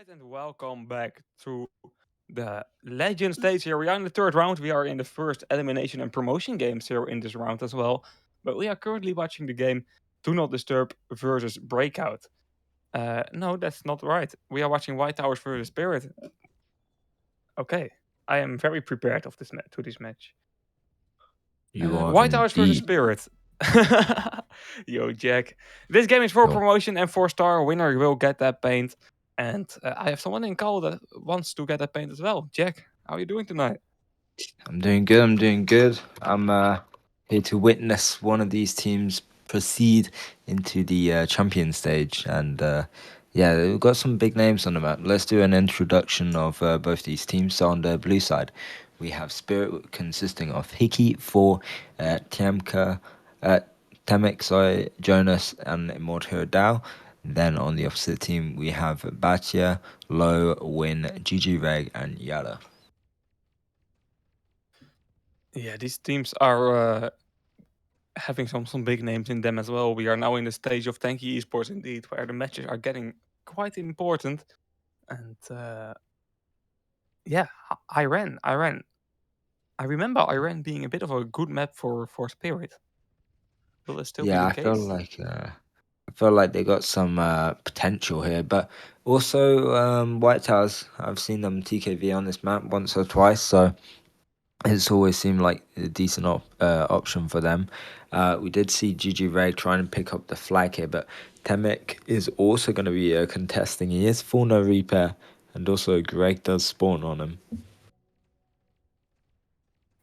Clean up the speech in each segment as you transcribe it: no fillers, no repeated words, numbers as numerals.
Guys, and welcome back to the Legend stage here. We are in the third round. We are in the first elimination and promotion games here in this round as well. But we are currently watching the game Do Not Disturb versus Breakout. No, that's not right. We are watching White Towers versus Spirit. Okay, I am very prepared of this to this match. You are White Towers versus indeed. Spirit. Yo, Jack. This game is for Yo. promotion and 4-star winner will get that paint. And I have someone in call that wants to get that paint as well. Jack, how are you doing tonight? I'm doing good. I'm doing good. I'm here to witness one of these teams proceed into the champion stage, and yeah, we've got some big names on the map. Let's do an introduction of both these teams. So on the blue side, we have Spirit, consisting of Hickey, For, Tiamka, Temek, Jonas, and Immortal Dao. Then on the opposite team, we have Batia, Low, Win, GG Reg, and Yada. Yeah, these teams are having some big names in them as well. We are now in the stage of Tanky Esports indeed, where the matches are getting quite important. And yeah, Iran. I remember Iran being a bit of a good map for Spirit. Will it still be the I case? feel like they got some potential here, but also White Towers. I've seen them TKV on this map once or twice, so it's always seemed like a decent option for them. We did see GG Reg trying to pick up the flag here, but Temek is also going to be contesting. He is full no repair, and also Greg does spawn on him.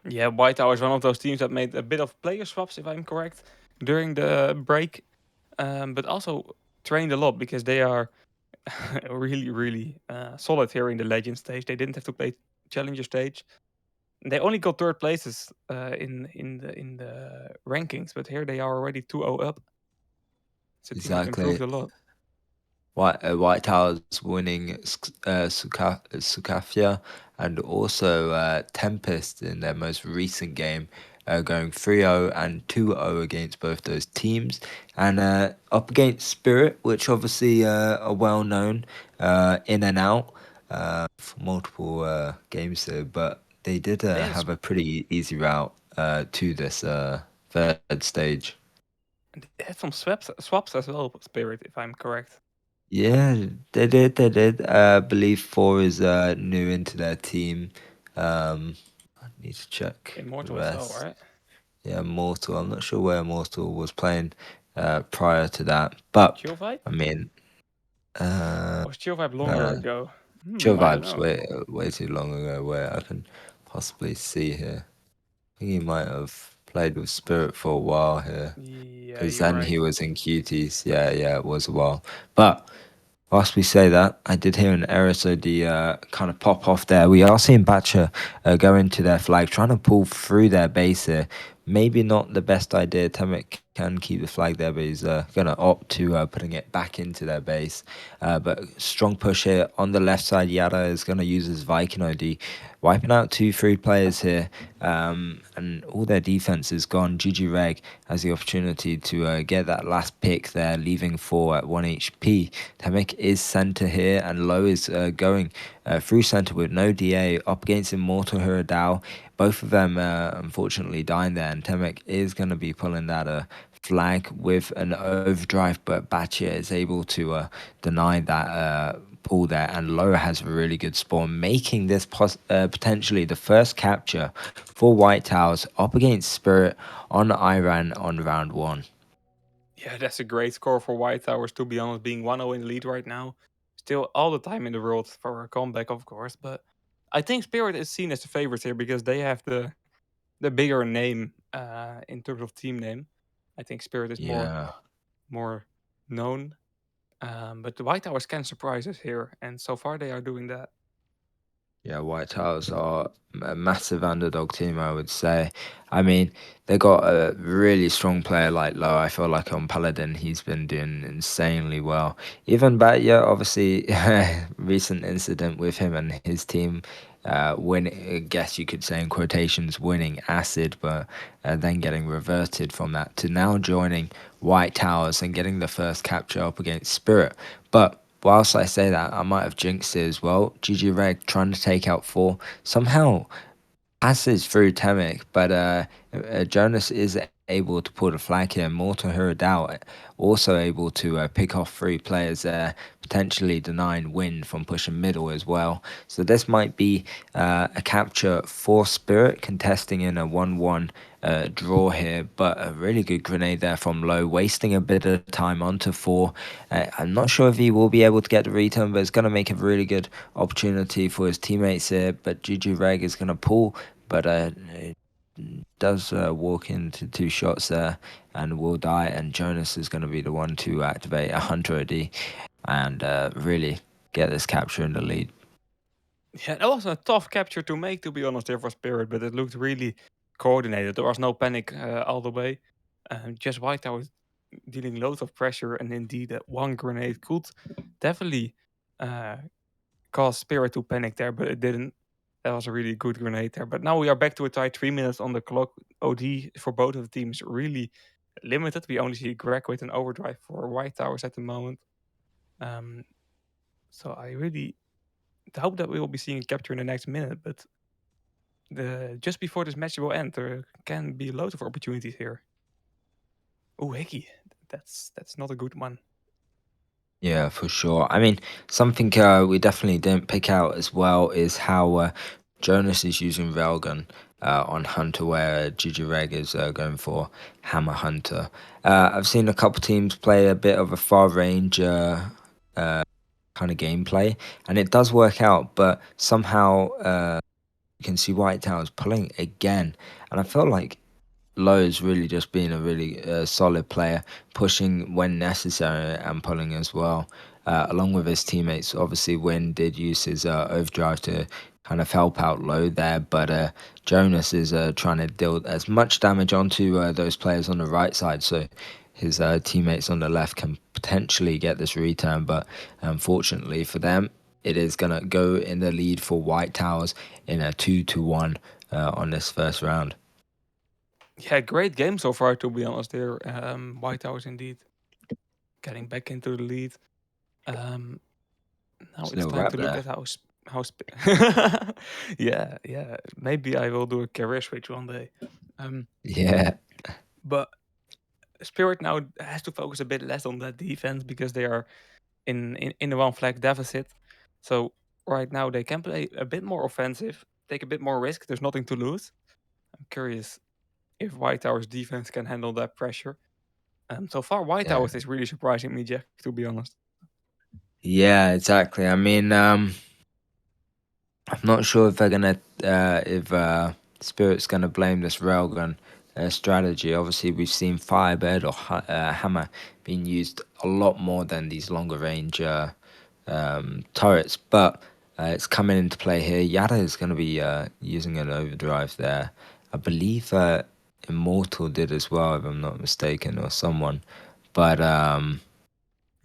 Yeah, White Tower is one of those teams that made a bit of player swaps, if I'm correct, during the break, but also trained a lot because they are really solid here in the Legend stage. They didn't have to play Challenger stage. They only got third places in the rankings, but here they are already 2-0 up. So the team has improved a lot. White Towers winning Sukafia and also Tempest in their most recent game, going 3-0 and 2-0 against both those teams. And up against Spirit, which obviously are well known in and out for multiple games there, but they did have a pretty easy route to this third stage. And they had some swaps as well, Spirit, if I'm correct. Yeah, they did. I believe 4 is new into their team. I need to check Immortal the rest. as well, right? Yeah, Immortal. I'm not sure where Immortal was playing prior to that, but Chill Vibe? I mean, was Chill Vibe longer ago? Chill Vibe's way too long ago. Where I can possibly see here, I think he might have played with Spirit for a while here. Yeah, because then he was in Cuties. Yeah, it was a while. But whilst we say that, I did hear an error, so the kind of pop off there. We are seeing Batcher go into their flag, trying to pull through their base here. Maybe not the best idea. Temek can keep the flag there, but he's going to opt to putting it back into their base. But strong push here on the left side. Yada is going to use his Viking OD, wiping out 2-3 players here, and all their defense is gone. GG Reg has the opportunity to get that last pick there, leaving 4 at 1 HP. Temek is center here, and Low is going through center with no DA up against Immortal Hiradao. Both of them unfortunately dying there, and Temek is going to be pulling that flag with an overdrive, but Batcher is able to deny that pull there, and Low has a really good spawn, making this potentially the first capture for White Towers up against Spirit on Iran on round 1. Yeah, that's a great score for White Towers, to be honest, being 1-0 in the lead right now. Still all the time in the world for a comeback, of course, but I think Spirit is seen as the favorites here because they have the bigger name in terms of team name. I think Spirit is more known. But the White Towers can surprise us here, and so far they are doing that. Yeah, White Towers are a massive underdog team, I would say. I mean, they got a really strong player like Low. I feel like on Paladin, he's been doing insanely well. Even Batya, obviously, recent incident with him and his team I guess you could say in quotations, winning Acid, but then getting reverted from that to now joining White Towers and getting the first capture up against Spirit. But whilst I say that, I might have jinxed it as well. GG Reg trying to take out 4. Somehow passes through Temek, but Jonas is able to pull the flag here. Mortal Hiradao also able to pick off 3 players there, potentially denying Win from pushing middle as well. So this might be a capture for Spirit, contesting in a 1-1 draw here, but a really good grenade there from Low, wasting a bit of time onto 4. I'm not sure if he will be able to get the return, but it's going to make a really good opportunity for his teammates here. But GG Reg is going to pull, but it does walk into 2 shots there and will die, and Jonas is going to be the one to activate a Hunter OD and really get this capture in the lead. Yeah, that was a tough capture to make, to be honest, there for Spirit, but it looked really coordinated. There was no panic all the way. Just White Towers dealing loads of pressure, and indeed that one grenade could definitely cause Spirit to panic there, but it didn't. That was a really good grenade there. But now we are back to a tie, 3 minutes on the clock. OD for both of the teams really limited. We only see Greg with an overdrive for White Towers at the moment. So I really hope that we will be seeing a capture in the next minute, but just before this match will end, there can be loads of opportunities here. Oh, Hickey, that's not a good one. Yeah, for sure. I mean, something we definitely didn't pick out as well is how Jonas is using Railgun on Hunter, where GG Reg is going for Hammer Hunter. I've seen a couple teams play a bit of a far range kind of gameplay, and it does work out, but somehow you can see White Towers pulling again, and I feel like Lowe's really just being a really solid player, pushing when necessary and pulling as well, along with his teammates. Obviously, Win did use his overdrive to kind of help out Low there, but Jonas is trying to deal as much damage onto those players on the right side, so his teammates on the left can potentially get this return, but unfortunately for them, it is going to go in the lead for White Towers in a 2-1 on this first round. Yeah, great game so far, to be honest. There, White Towers indeed getting back into the lead. Now it's time to look at how yeah. Maybe I will do a career switch one day. Yeah. But Spirit now has to focus a bit less on that defense because they are in the 1 flag deficit. So right now they can play a bit more offensive, take a bit more risk. There's nothing to lose. I'm curious if White Towers defense can handle that pressure. So far, White Towers is really surprising me, Jack, to be honest. Yeah, exactly. I mean, I'm not sure if they're gonna if Spirit's gonna blame this railgun strategy. Obviously, we've seen Firebird or Hammer being used a lot more than these longer range turrets, but it's coming into play here. Yada is going to be using an overdrive there. I believe Immortal did as well, if I'm not mistaken, or someone. But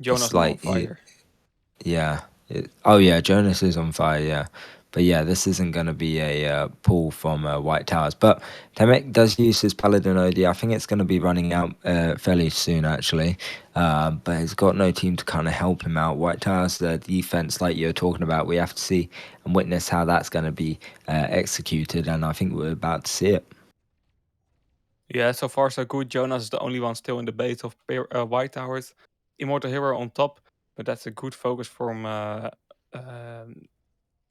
Jonas it's now on like fire. yeah. Oh yeah, Jonas is on fire. Yeah, but yeah, this isn't gonna be a pull from White Towers. But Temek does use his Paladin OD. I think it's gonna be running out fairly soon, actually. But he's got no team to kind of help him out. White Towers, the defense, like you're talking about, we have to see and witness how that's gonna be executed, and I think we're about to see it. Yeah, so far so good. Jonas is the only one still in the base of White Towers. Immortal Hero on top, but that's a good focus from um,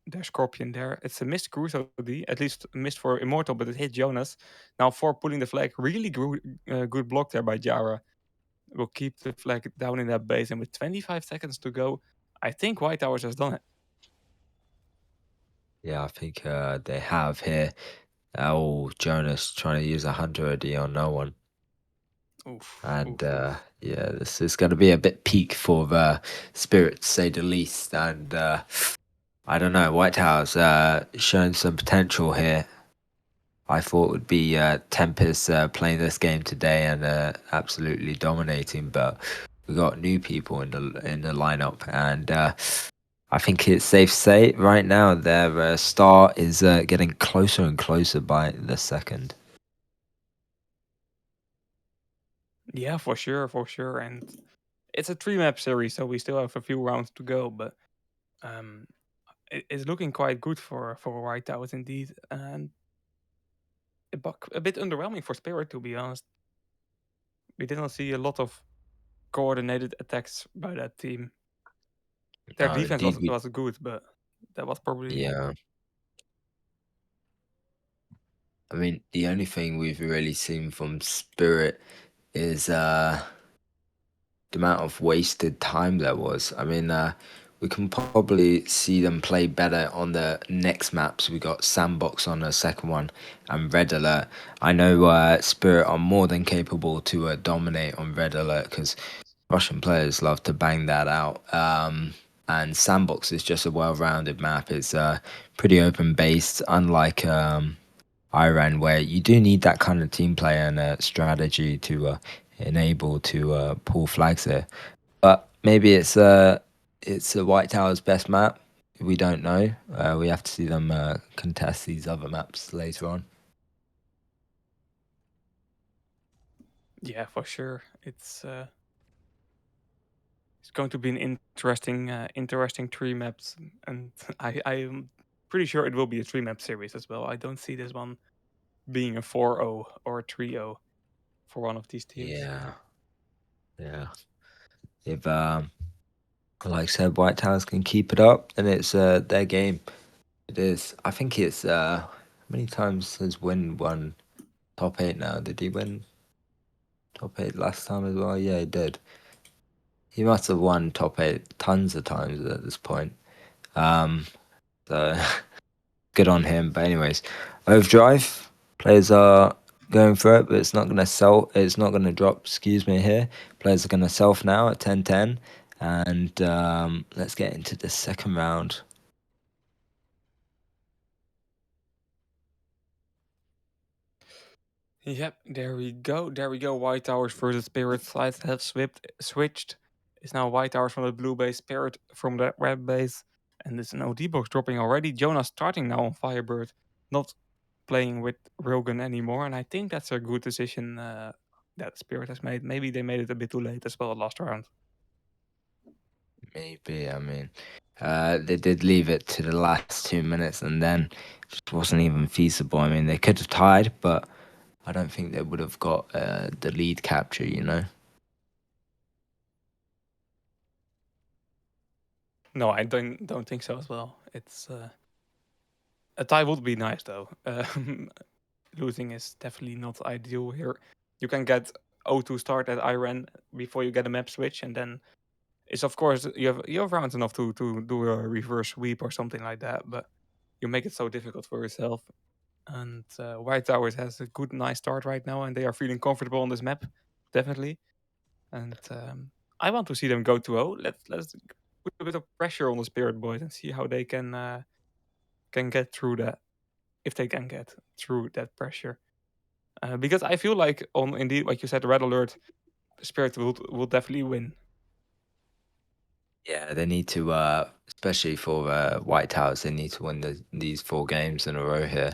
their Scorpion there. It's a missed Crusoe D, at least missed for Immortal, but it hit Jonas. Now for pulling the flag, really good block there by Jara. Will keep the flag down in that base, and with 25 seconds to go, I think White Towers has done it. Yeah, I think they have here. Oh, Jonas trying to use a Hunter OD on no one. Oof, And oof, oof. yeah, this is going to be a bit peak for the Spirit, to say the least. And I don't know, White House showing some potential here. I thought would be Tempest playing this game today and absolutely dominating, but we got new people in the lineup, and I think it's safe to say right now their star is getting closer and closer by the second. Yeah, for sure, for sure. And it's a 3-map series, so we still have a few rounds to go, but um, it's looking quite good for White Towers indeed, and a bit underwhelming for Spirit, to be honest. We didn't see a lot of coordinated attacks by that team. Their No, defense indeed, was good, but that was probably it. yeah. I mean, the only thing we've really seen from Spirit is the amount of wasted time there was. I mean, we can probably see them play better on the next maps. We got Sandbox on the second one and Red Alert. I know Spirit are more than capable to dominate on Red Alert because Russian players love to bang that out. And Sandbox is just a well-rounded map. It's pretty open-based, unlike Iran, where you do need that kind of team player and strategy to enable to pull flags here. But maybe it's a White Tower's best map. We don't know. We have to see them contest these other maps later on. Yeah, for sure. It's going to be an interesting 3 maps, and I am pretty sure it will be a 3-map series as well. I don't see this one being a 4-0 or a 3-0 for one of these teams. Yeah, yeah. If like I said, White Towers can keep it up, then it's their game. It is. I think it's how many times has Win won top 8 now? Did he win top 8 last time as well? Yeah, he did. He must have won top 8 tons of times at this point. Um, so good on him. But anyways, Overdrive players are going for it, but it's not gonna sell. It's not gonna drop. Excuse me. Here, players are gonna self now at 10-10, and let's get into the second round. Yep, there we go. There we go. White Towers versus Spirit. Sides have switched. It's now White Towers from the blue base, Spirit from the red base. And there's an OD box dropping already. Jonas starting now on Firebird, not playing with Rogan anymore. And I think that's a good decision that Spirit has made. Maybe they made it a bit too late as well last round. Maybe. I mean, they did leave it to the last 2 minutes, and then just wasn't even feasible. I mean, they could have tied, but I don't think they would have got the lead capture. You know. No, I don't think so as well. It's a tie would be nice though. Losing is definitely not ideal here. You can get O2 start at Iran before you get a map switch, and then it's of course you have rounds enough to do a reverse sweep or something like that, but you make it so difficult for yourself. And White Towers has a good, nice start right now, and they are feeling comfortable on this map, definitely. And I want to see them go to O. Let's put a bit of pressure on the Spirit Boys and see how they can get through that, if they can get through that pressure. Because I feel like on indeed what you said, Red Alert, Spirit will definitely win. Yeah, they need to, especially for White Towers, they need to win these 4 games in a row here.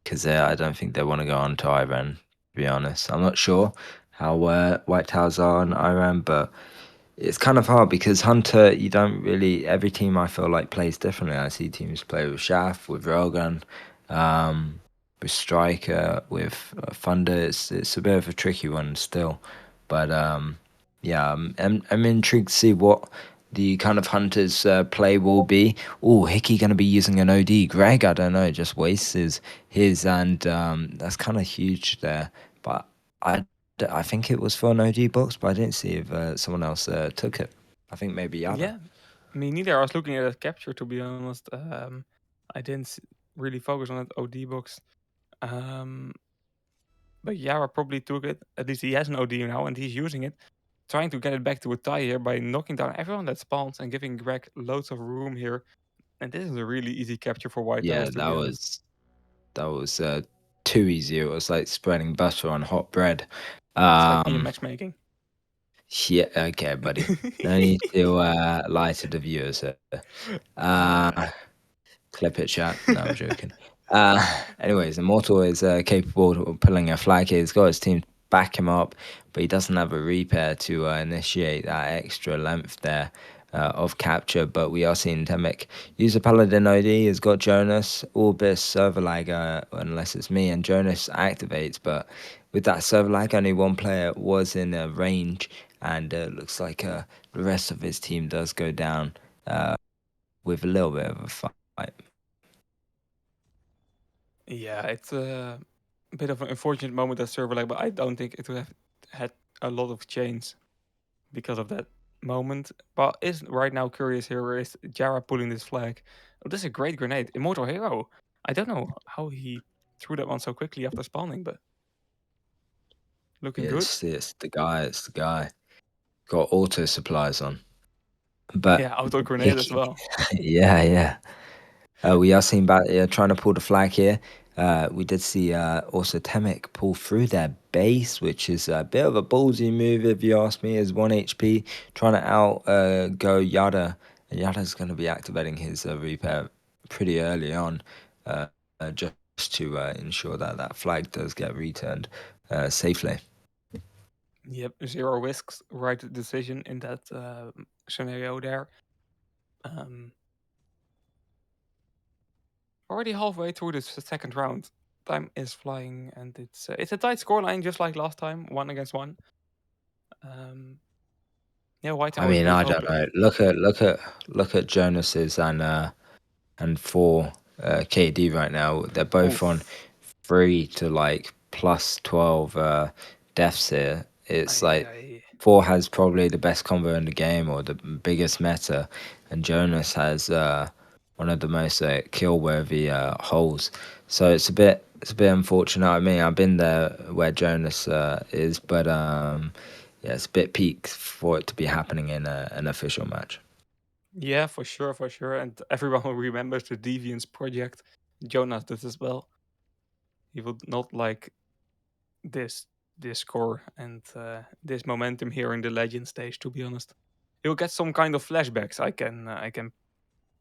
Because I don't think they want to go on to Iran, to be honest. I'm not sure how White Towers are on Iran, but it's kind of hard because Hunter, you don't really. Every team I feel like plays differently. I see teams play with Shaft, with Railgun, um, with Striker, with Thunder. It's a bit of a tricky one still, but yeah, I'm intrigued to see what the kind of Hunter's play will be. Oh, Hickey gonna be using an OD. Greg, I don't know, just wastes his and that's kind of huge there. But I I think it was for an OG box, but I didn't see if someone else took it. I think maybe Yada. Yeah, me neither. I was looking at that capture, to be honest. I didn't really focus on that OD box. Um, but Yara probably took it. At least he has an OD now, and he's using it, trying to get it back to a tie here by knocking down everyone that spawns and giving Greg loads of room here. And this is a really easy capture for White Yeah, Towers, to be honest. that was too easy. It was like spreading butter on hot bread. It's like me in Um, matchmaking. yeah, okay, buddy. No need to lie to the viewers. uh, Uh, Clip it, chat. No, I'm joking. Anyways, Immortal is capable of pulling a flag here. He's got his team to back him up, but he doesn't have a repair to initiate that extra length there of capture. But we are seeing Temic use a Paladin OD. He's got Jonas, Orbis, server lag, unless it's me, and Jonas activates. But with that server lag, only one player was in range, and looks like the rest of his team does go down with a little bit of a fight. yeah, it's a bit of an unfortunate moment that server lag, but I don't think it would have had a lot of change because of that moment. But is right now curious here is Jara pulling this flag. Oh, this is a great grenade. Immortal Hero. I don't know how he threw that one so quickly after spawning, but looking good. It's the guy. It's the guy. Got auto supplies on, but Yeah, auto grenade as Hickey. well. Yeah, yeah. We are seeing trying to pull the flag here. We did see also Temic pull through their base, which is a bit of a ballsy move if you ask me. Is 1 HP trying to out go Yada, and Yada's going to be activating his repair pretty early on, just to ensure that that flag does get returned safely. Yep, zero risks, right decision in that scenario there. Already halfway through this second round. Time is flying, and it's a tight scoreline, just like last time, 1-1. Yeah, White I Towers mean, will I don't know. probably. Look at Jonas's and 4 KD right now. They're both on Oof. 3 to like plus 12 deaths here. It's like I 4 has probably the best combo in the game or the biggest meta, and Jonas has one of the most kill worthy holes. So it's a bit unfortunate. I mean, I've been there where Jonas is, but yeah, it's a bit peak for it to be happening in an official match. Yeah, for sure, for sure. And everyone who remembers the Deviants project, Jonas does as well. He would not like this score and this momentum here in the Legend stage. To be honest, he'll get some kind of flashbacks. I can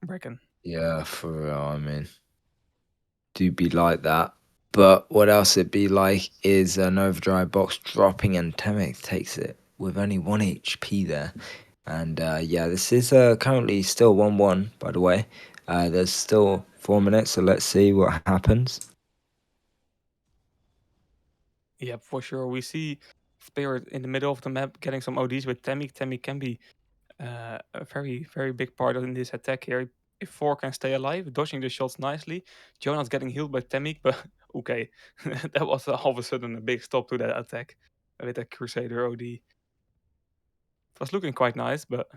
reckon. Yeah, for real. I mean, do be like that. But what else it'd be like is an overdrive box dropping, and Temic takes it with only 1 HP there. And yeah, this is currently still 1-1, by the way. There's still 4 minutes, so let's see what happens. Yeah, for sure. We see Spirit in the middle of the map getting some ODs with Temmie. Temmie can be a very, very big part in this attack here. If 4 can stay alive, dodging the shots nicely. Jonas getting healed by Temmie, but okay. That was all of a sudden a big stop to that attack with a Crusader OD. It was looking quite nice, but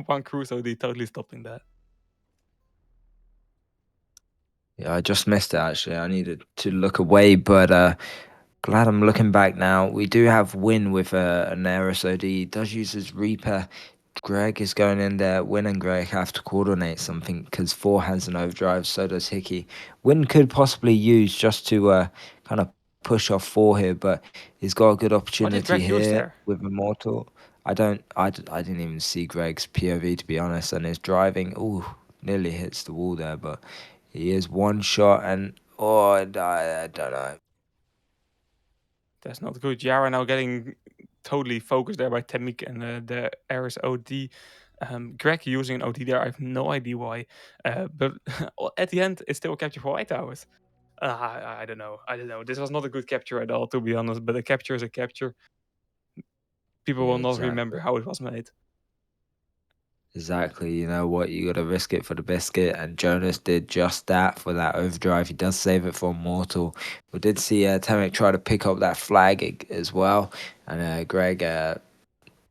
one Cruise OD totally stopping that. Yeah, I just missed it actually. I needed to look away, but glad I'm looking back now. We do have Win with an Aeris OD. Does use his Reaper. Greg is going in there. Win and Greg have to coordinate something because Four has an overdrive, so does Hickey. Win could possibly use just to kind of push off Four here, but he's got a good What did opportunity Greg use here there? with Immortal. I didn't even see Greg's POV to be honest, and his driving, ooh, nearly hits the wall there, but he is one shot and I don't know. That's not good. Yara now getting totally focused there by Temik and the Ares OD. Greg using an OD there, I have no idea why. But at the end, it's still a capture for White Towers. I don't know. I don't know. This was not a good capture at all, to be honest. But a capture is a capture. People Yeah, will not remember exactly. how it was made. Exactly, you know what? You got to risk it for the biscuit, and Jonas did just that for that overdrive. He does save it for Mortal. We did see Temek try to pick up that flag as well, and Greg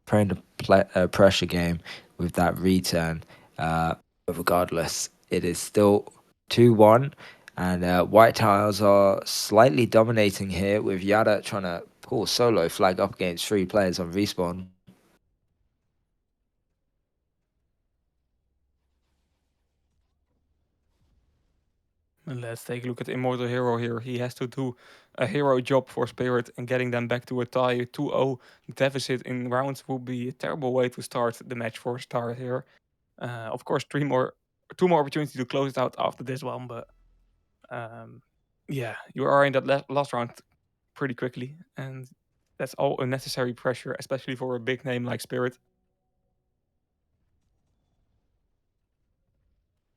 playing the pressure game with that return. But regardless, it is still 2-1, and White Tiles are slightly dominating here with Yada trying to pull solo flag up against 3 players on respawn. And let's take a look at Immortal Hero here. He has to do a hero job for Spirit, and getting them back to a tie 2-0 deficit in rounds would be a terrible way to start the match for Star here. Of course, 2 more opportunities to close it out after this one, but um, yeah, you are in that last round pretty quickly, and that's all unnecessary pressure, especially for a big name like Spirit.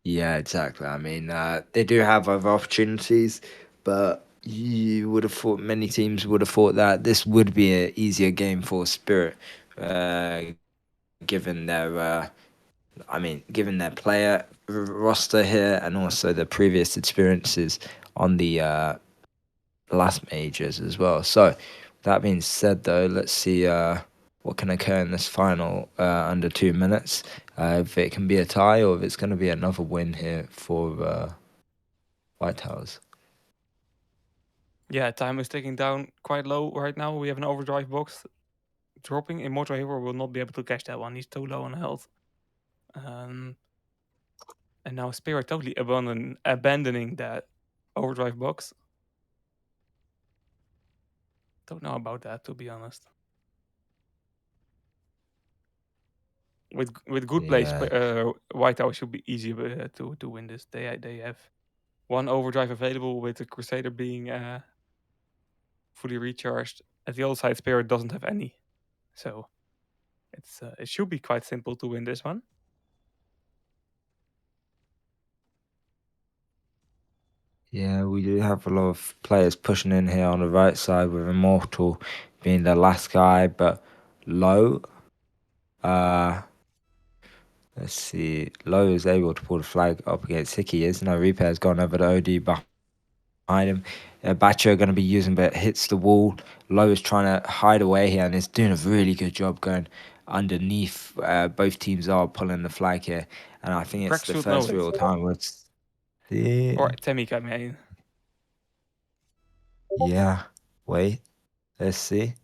Yeah, exactly. I mean, they do have other opportunities, but you would have thought many teams would have thought that this would be an easier game for Spirit, uh, given their, given their player roster here and also the previous experiences on the last majors as well. So, that being said, though, let's see what can occur in this final under 2 minutes. If it can be a tie or if it's going to be another win here for White House. Yeah, time is ticking down quite low right now. We have an overdrive box dropping. Immortal Hero will not be able to catch that one. He's too low on health. Um, and now Spirit totally abandoning that overdrive box. Don't know about that, to be honest. With good plays, Yeah, White House should be easy to win this. They have one overdrive available with the Crusader being fully recharged. At the other side, Spirit doesn't have any, so it should be quite simple to win this one. yeah, we do have a lot of players pushing in here on the right side with Immortal being the last guy, but Low, uh, let's see, Low is able to pull the flag up against Hickey. Is no repair has gone over the OD behind him. Bacho going to be using, but hits the wall. Low is trying to hide away here and is doing a really good job going underneath. Both teams are pulling the flag here, and I think it's Greg the should know first it, real time where it's or yeah, Temik, I mean. yeah. Wait, let's see.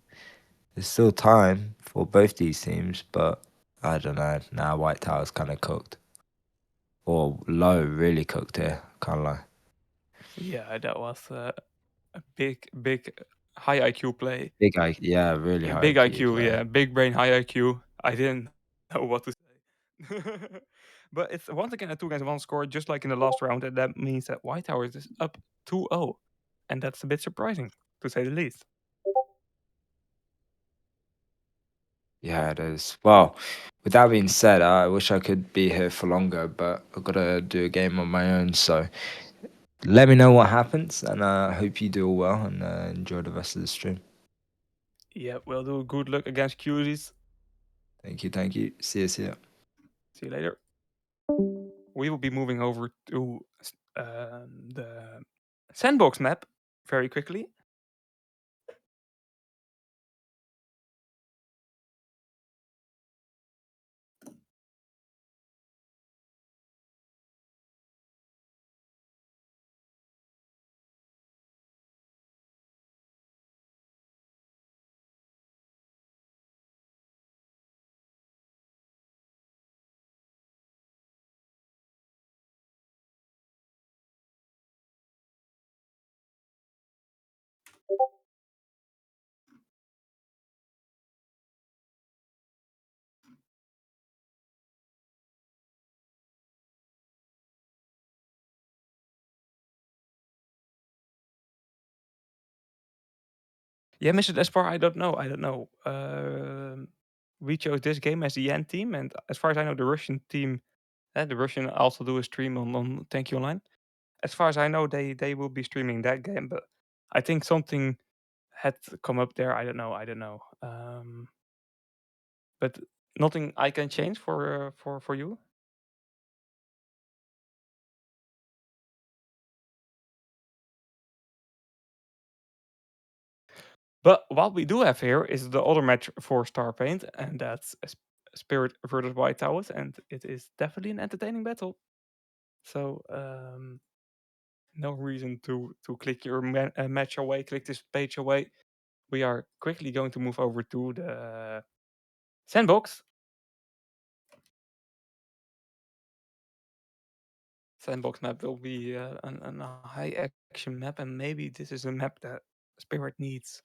There's still time for both these teams, but I don't know. Now White Tower's kind of cooked, or Low really cooked here. Can't lie. Yeah, that was a big high IQ play. Big I, yeah, really Yeah, high big IQ IQ, player. yeah, big brain, high IQ. I didn't know what to say. But it's once again a 2-1 score, just like in the last round, and that means that White Towers is up 2-0. And that's a bit surprising, to say the least. Yeah, it is. Well, with that being said, I wish I could be here for longer, but I've got to do a game on my own. So let me know what happens, and I hope you do all well and enjoy the rest of the stream. Yeah, we'll do good luck against Cuties. Thank you, thank you. See you, see you. See you later. We will be moving over to the sandbox map very quickly. Yeah, Mr. Despar, I don't know. I don't know. We chose this game as the end team, and as far as I know, the Russian team, the Russian also do a stream on Thank You Online. As far as I know, they will be streaming that game, but I think something had come up there. I don't know. I don't know. But nothing I can change for you. But what we do have here is the other match for Starpaint, and that's Spirit versus White Towers, and it is definitely an entertaining battle. So no reason to click your match away, click this page away. We are quickly going to move over to the sandbox. Sandbox map will be a high action map, and maybe this is a map that Spirit needs.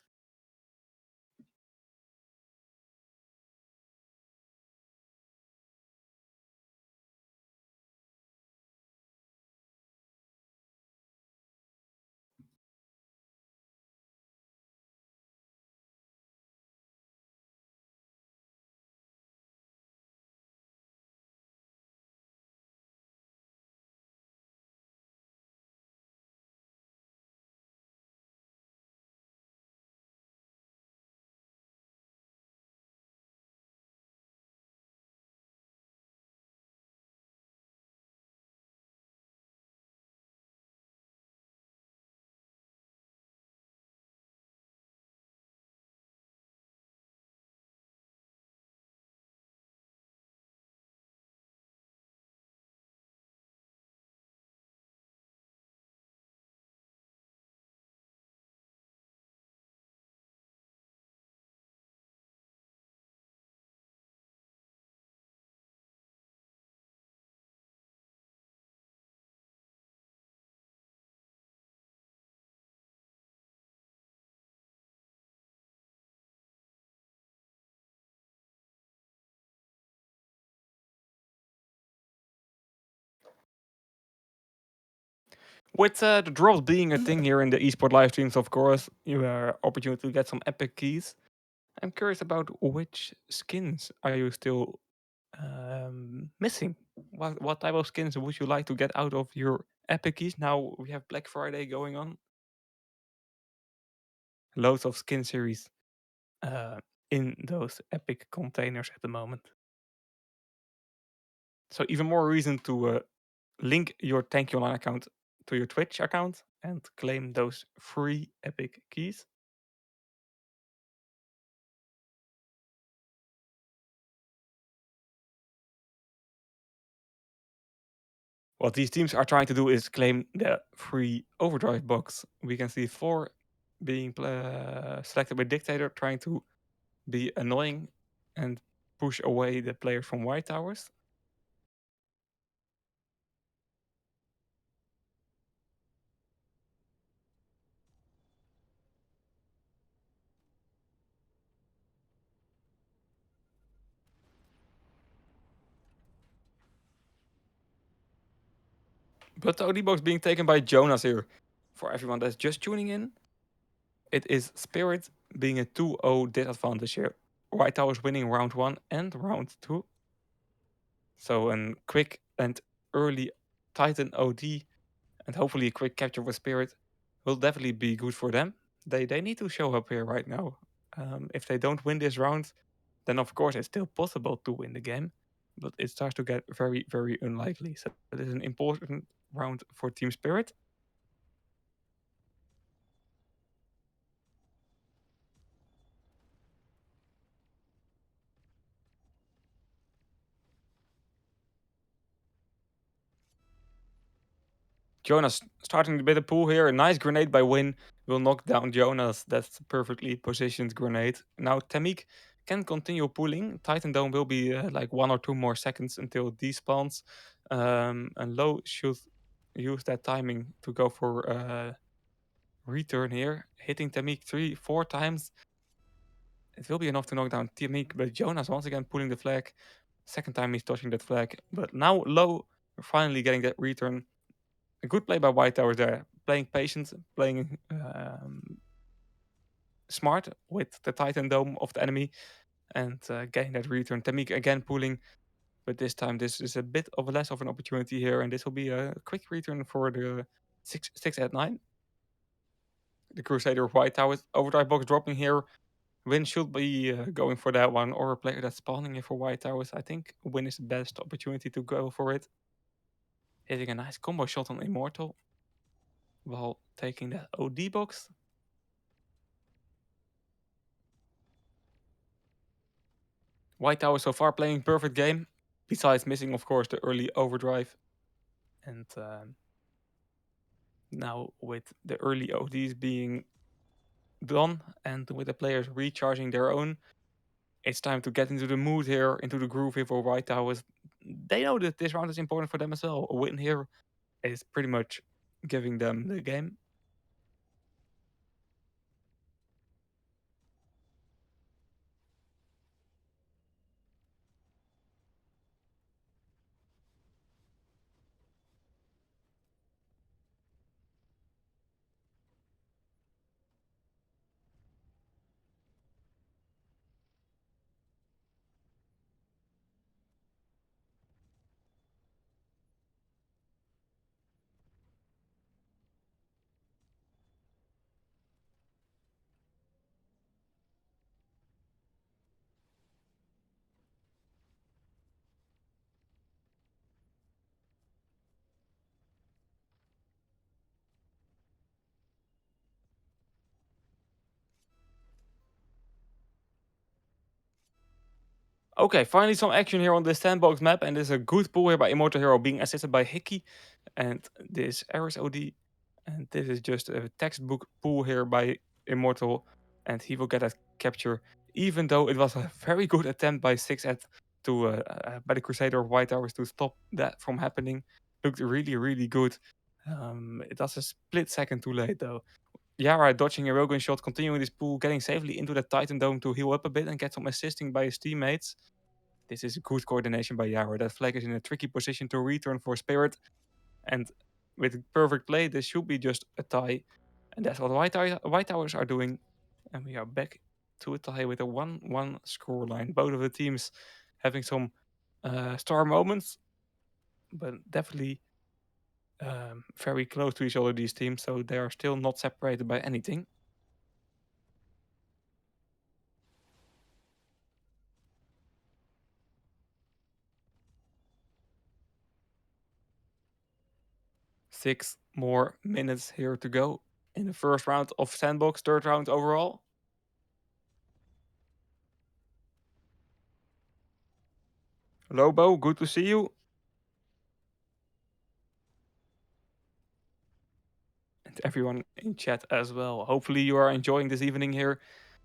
With the drops being a thing here in the esport live streams, of course, you are opportunity to get some epic keys. I'm curious about which skins are you still missing? What type of skins would you like to get out of your epic keys? Now we have Black Friday going on. Loads of skin series uh, in those epic containers at the moment. So even more reason to link your Thank You Online account to your Twitch account and claim those free epic keys. What these teams are trying to do is claim the free overdrive box. We can see four being selected by Dictator, trying to be annoying and push away the players from White Towers. But the OD box being taken by Jonas here. For everyone that's just tuning in, it is Spirit being a 2-0 disadvantage here. White Towers winning round 1 and round 2. So a quick and early Titan OD and hopefully a quick capture with Spirit will definitely be good for them. They need to show up here right now. If they don't win this round, then of course it's still possible to win the game, but it starts to get very, very unlikely. So it is an important round for Team Spirit. Jonas starting the bit of pool here. A nice grenade by Win will knock down Jonas. That's a perfectly positioned grenade. Now Tamik can continue pulling. Titan Dome will be like 1 or 2 more seconds until it despawns. And Low should use that timing to go for return here, hitting Tamik 4 times. It will be enough to knock down Tamik, but Jonas once again pulling the flag. Second time he's touching that flag, but now low, finally getting that return. A good play by White Towers there, playing patient, playing smart with the Titan Dome of the enemy, and getting that return. Tamik again pulling, but this time this is a bit of less of an opportunity here, and this will be a quick return for the 6 at 9. The Crusader of White Towers overdrive box dropping here. Win should be going for that one, or a player that's spawning here for White Towers. I think Win is the best opportunity to go for it. Hitting a nice combo shot on Immortal while taking that OD box. White Tower so far playing perfect game, besides missing, of course, the early overdrive. And now with the early ODs being done and with the players recharging their own, it's time to get into the mood here, into the groove here for White Towers. They know that this round is important for them as well. A win here is pretty much giving them the game. Okay, finally some action here on this sandbox map, and there's a good pull here by Immortal Hero being assisted by Hickey, and this Eris OD, and this is just a textbook pull here by Immortal, and he will get that capture, even though it was a very good attempt by 6 at to by the Crusader of White Towers to stop that from happening. Looked really, really good. It was a split second too late though. Yara dodging a Rogan shot, continuing this pull, getting safely into the Titan Dome to heal up a bit and get some assisting by his teammates. This is good coordination by Yara. That flag is in a tricky position to return for Spirit. And with perfect play, this should be just a tie. And that's what White Towers are doing. And we are back to a tie with a 1-1 scoreline. Both of the teams having some star moments, but definitely very close to each other, these teams. So they are still not separated by anything. Six more minutes here to go in the first round of Sandbox, third round overall. Lobo, good to see you. And everyone in chat as well. Hopefully you are enjoying this evening here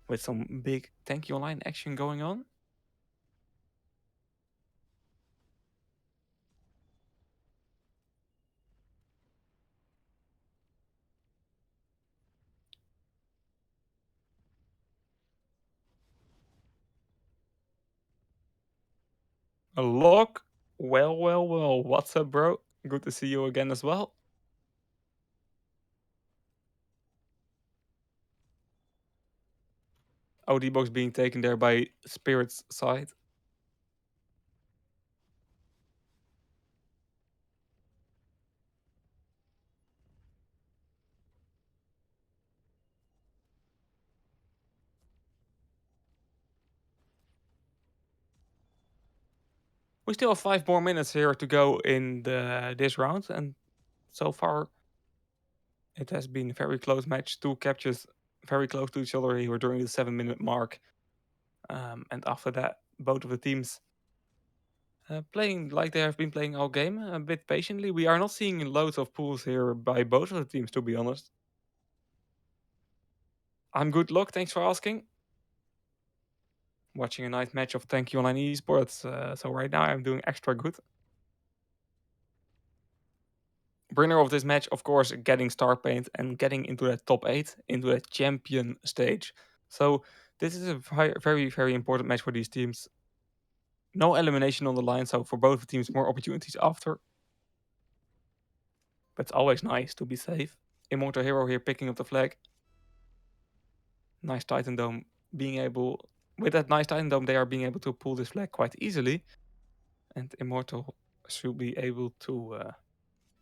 with some big Thank You Online action going on. A lock. Well, well, well. What's up, bro? Good to see you again as well. OD box being taken there by Spirit's side. We still have 5 more minutes here to go in this round, and so far it has been a very close match. 2 captures very close to each other here during the 7-minute mark. And after that, both of the teams playing like they have been playing all game, a bit patiently. We are not seeing loads of pulls here by both of the teams, to be honest. I'm good luck, thanks for asking. Watching a nice match of Thank You Online Esports, so right now I'm doing extra good. winner of this match, of course, getting Star Paint and getting into that top 8, into that champion stage. So this is a very, very important match for these teams. No elimination on the line, so for both teams, more opportunities after. But it's always nice to be safe. Immortal Hero here picking up the flag. Nice Titan Dome being able... With that nice Titan Dome, they are being able to pull this flag quite easily. And Immortal should be able to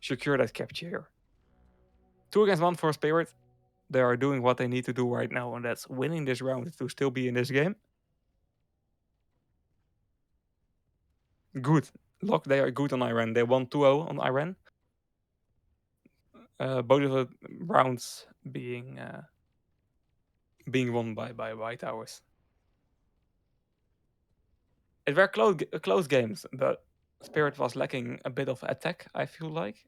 secure that capture here. 2 against 1 for Spirit. They are doing what they need to do right now, and that's winning this round to still be in this game. Good. Look, they are good on Iran. They won 2-0 on Iran. Both of the rounds being won by White Towers. It were close games, but Spirit was lacking a bit of attack, I feel like,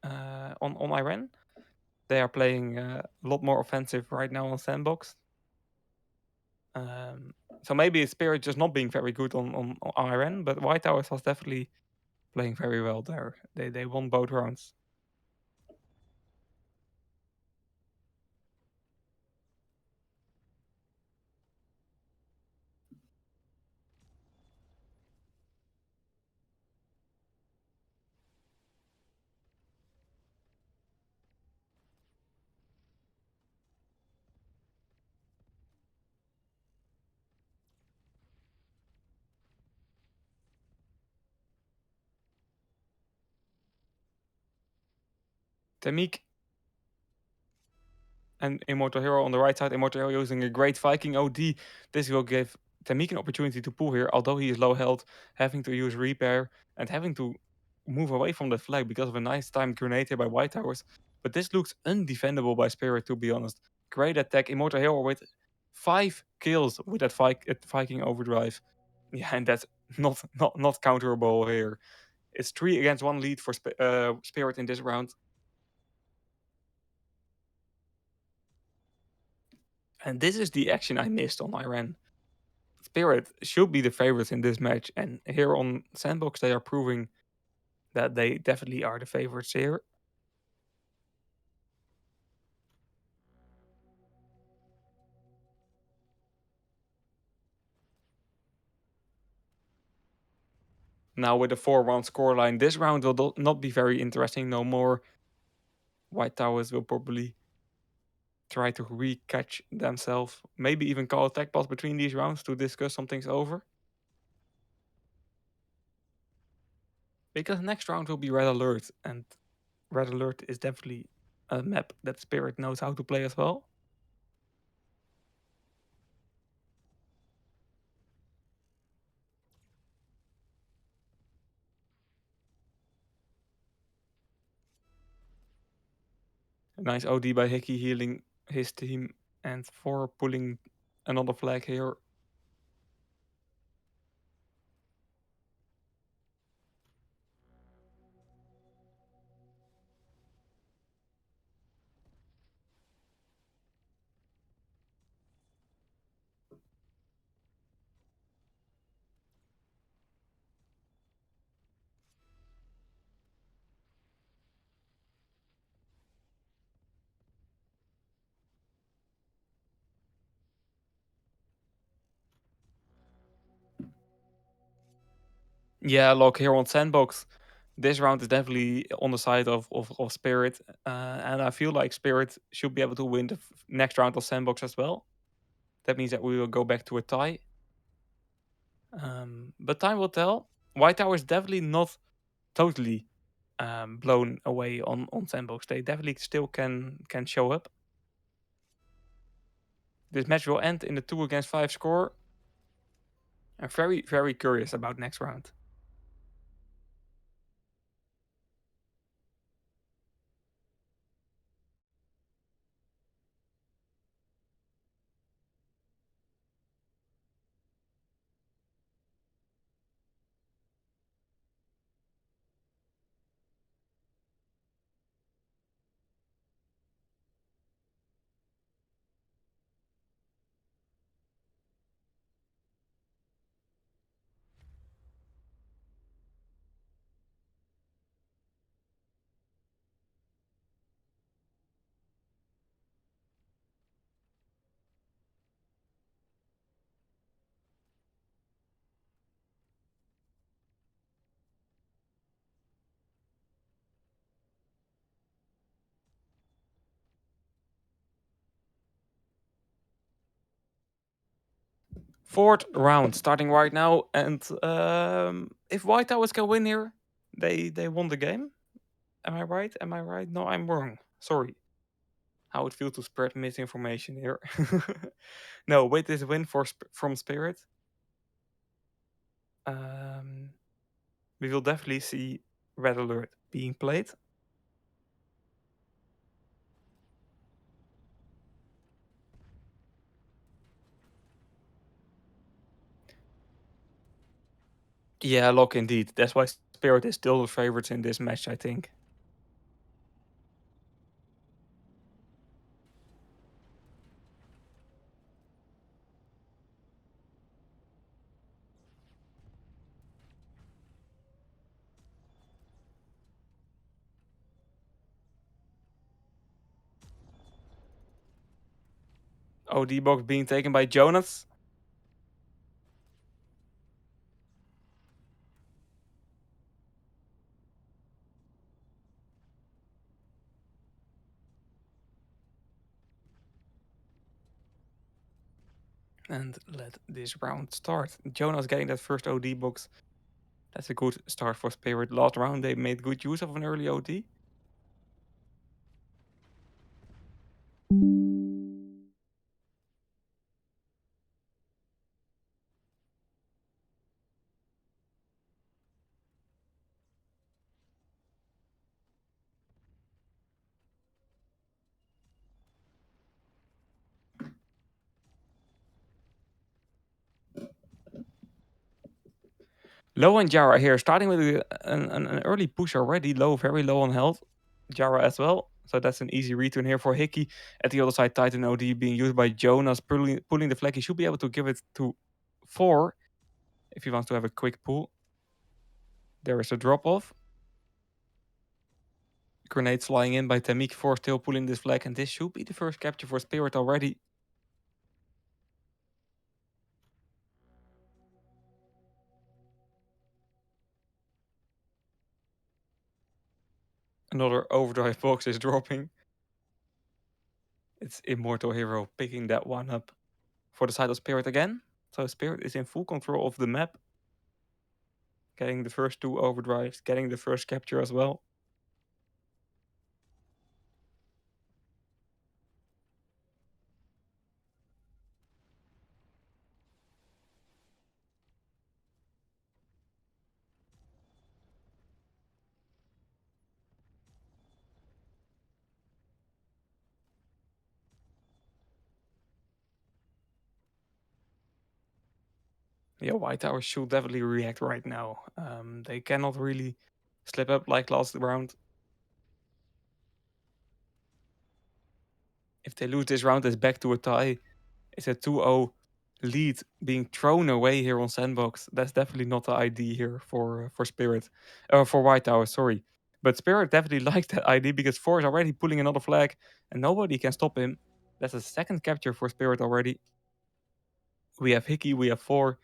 on Iran. They are playing a lot more offensive right now on Sandbox. So maybe Spirit just not being very good on Iran, but White Towers was definitely playing very well there. They won both rounds. Temik and Immortal Hero on the right side. Immortal Hero using a great Viking OD. This will give Temik an opportunity to pull here, although he is low health, having to use repair and having to move away from the flag because of a nice timed grenade here by White Towers. But this looks undefendable by Spirit, to be honest. Great attack. Immortal Hero with 5 kills with that Viking overdrive. Yeah, and that's not counterable here. It's 3 against 1 lead for Spirit in this round. And this is the action I missed on Iran. Spirit should be the favorites in this match, and here on Sandbox they are proving that they definitely are the favorites here. Now with the 4-1 scoreline, this round will not be very interesting no more. White Towers will probably try to re-catch themselves, maybe even call a tech pass between these rounds to discuss some things over. Because next round will be Red Alert, and Red Alert is definitely a map that Spirit knows how to play as well. A nice OD by Hickey healing his team and for pulling another flag here. Yeah, look, here on Sandbox, this round is definitely on the side of Spirit. And I feel like Spirit should be able to win the next round of Sandbox as well. That means that we will go back to a tie. But time will tell. White Tower is definitely not totally blown away on Sandbox. They definitely still can show up. This match will end in a 2 against 5 score. I'm very, very curious about next round. Fourth round starting right now, and if White Towers can win here, they won the game. Am I right? Am I right? No, I'm wrong. Sorry. How it feels to spread misinformation here. No, with this win from Spirit, we will definitely see Red Alert being played. Yeah, lock indeed. That's why Spirit is still the favorites in this match, I think. OD box being taken by Jonas. And let this round start. Jonas getting that first OD box. That's a good start for Spirit. Last round they made good use of an early OD. Low and Jara here, starting with an early push already. Low, very low on health. Jara as well. So that's an easy return here for Hickey. At the other side, Titan OD being used by Jonas, pulling the flag. He should be able to give it to 4 if he wants to have a quick pull. There is a drop-off. Grenades flying in by Tamik. 4 still pulling this flag, and this should be the first capture for Spirit already. Another overdrive box is dropping. It's Immortal Hero picking that one up for the side of Spirit again. So Spirit is in full control of the map. Getting the first 2 overdrives, getting the first capture as well. Yeah, White Tower should definitely react right now. They cannot really slip up like last round. If they lose this round, it's back to a tie. It's a 2-0 lead being thrown away here on Sandbox. That's definitely not the ID here for Spirit. For White Tower, sorry. But Spirit definitely likes that ID because 4 is already pulling another flag and nobody can stop him. That's a second capture for Spirit already. We have Hickey, we have 4,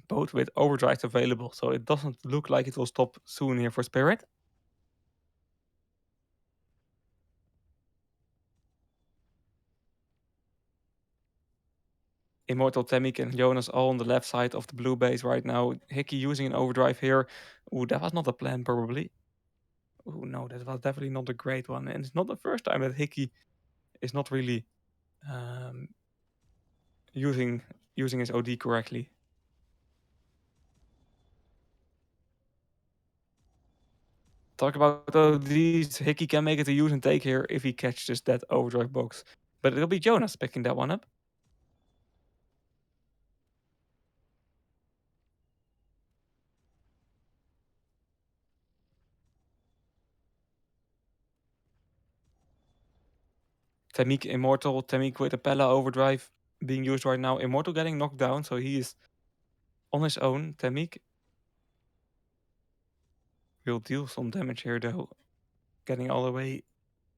both with overdrives available. So it doesn't look like it will stop soon here for Spirit. Immortal, Temik, and Jonas all on the left side of the blue base right now. Hickey using an overdrive here. Ooh, that was not a plan, probably. Ooh, no, that was definitely not a great one. And it's not the first time that Hickey is not really using his OD correctly. Talk about ODs. Hickey can make it a use and take here if he catches that overdrive box. But it'll be Jonas picking that one up. Temik, Immortal, Temik with a Pella overdrive being used right now. Immortal getting knocked down, so he is on his own. Temik will deal some damage here though. Getting all the way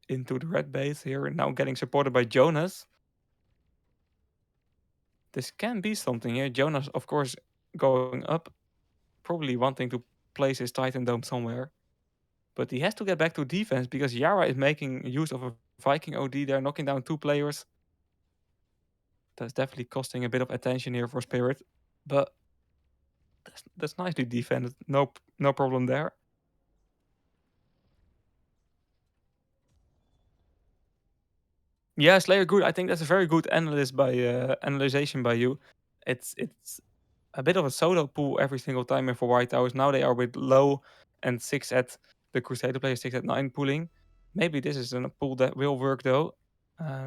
into the red base here and now getting supported by Jonas. This can be something here. Jonas, of course, going up, probably wanting to place his Titan Dome somewhere. But he has to get back to defense because Yara is making use of a Viking OD. They're knocking down 2 players. That's definitely costing a bit of attention here for Spirit. but that's nicely defended. No problem there. Yeah, Slayer good. I think that's a very good analyzation by you. It's a bit of a solo pool every single time, and for White Towers now they are with low and 6 at the Crusader player 6 at 9 pooling. Maybe this is a pool that will work though.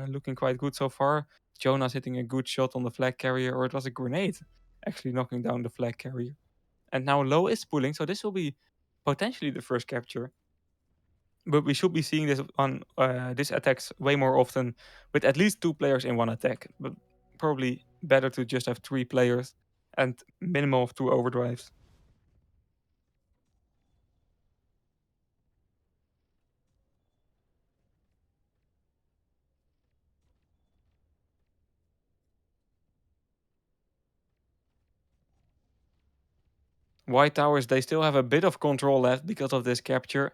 Looking quite good so far. Jonas hitting a good shot on the flag carrier, or it was a grenade actually knocking down the flag carrier. And now low is pulling, so this will be potentially the first capture. But we should be seeing this on this attacks way more often with at least 2 players in one attack. But probably better to just have 3 players and minimum of 2 overdrives. White Towers, they still have a bit of control left because of this capture.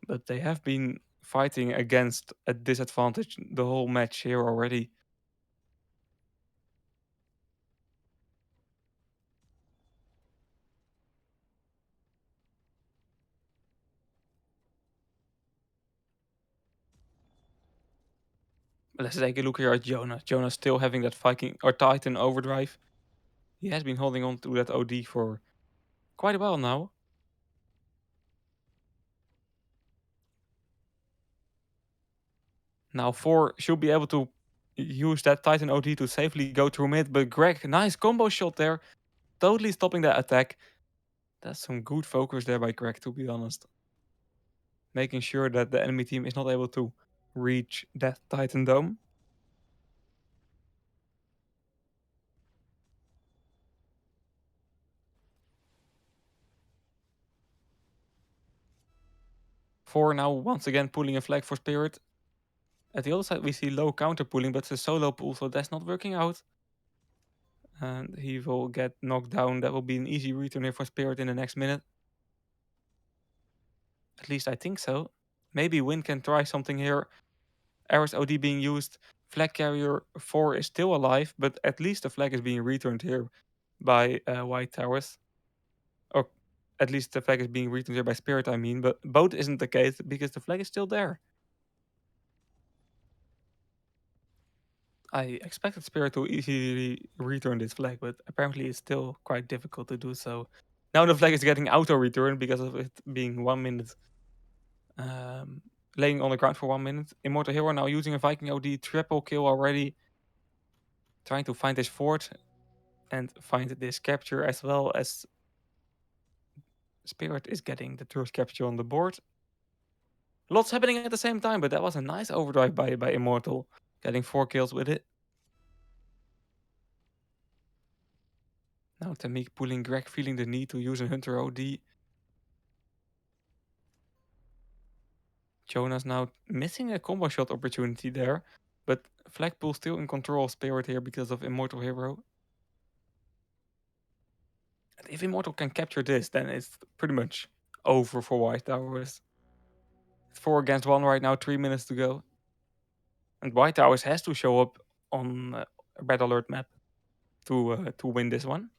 But they have been fighting against a disadvantage the whole match here already. Let's take a look here at Jonas. Jonas still having that Viking or Titan overdrive. He has been holding on to that OD for quite a while now. Now 4 should be able to use that Titan OD to safely go through mid, but Greg, nice combo shot there. Totally stopping that attack. That's some good focus there by Greg, to be honest. Making sure that the enemy team is not able to reach that Titan Dome. Four now once again pulling a flag for Spirit. At the other side we see low counter pulling, but it's a solo pull, so that's not working out. And he will get knocked down. That will be an easy return here for Spirit in the next minute. At least I think so. Maybe Win can try something here. Ares OD being used. Flag carrier 4 is still alive, but at least the flag is being returned here by White Towers. Or at least the flag is being returned here by Spirit, I mean. But both isn't the case because the flag is still there. I expected Spirit to easily return this flag, but apparently it's still quite difficult to do so. Now the flag is getting auto-returned because of it being 1 minute. Laying on the ground for 1 minute. Immortal Hero now using a Viking OD. Triple kill already. Trying to find his fort and find this capture as well as Spirit is getting the first capture on the board. Lots happening at the same time, but that was a nice overdrive by Immortal. Getting 4 kills with it. Now Tamik pulling Greg, feeling the need to use a Hunter OD. Jonas now missing a combo shot opportunity there, but Flagpool still in control of Spirit here because of Immortal Hero. And if Immortal can capture this, then it's pretty much over for White Towers. It's 4 against 1 right now, 3 minutes to go. And White Towers has to show up on a Red Alert map to win this one.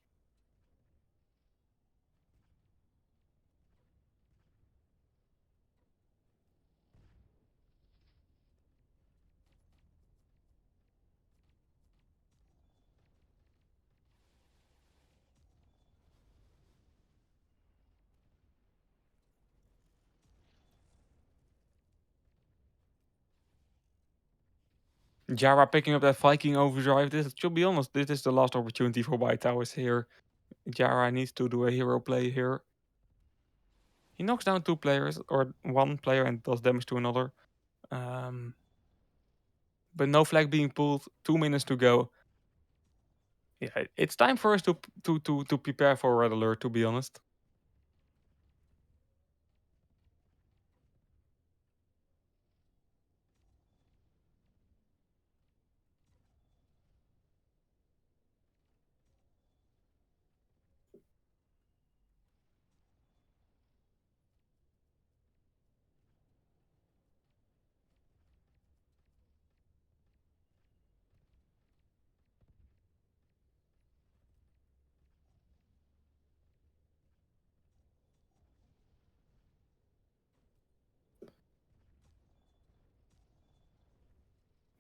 Jara picking up that Viking overdrive. This, to be honest, this is the last opportunity for White Towers here. Jara needs to do a hero play here. He knocks down 2 players, or 1 player, and does damage to another. But no flag being pulled. 2 minutes to go. Yeah, it's time for us to prepare for a Red Alert, to be honest.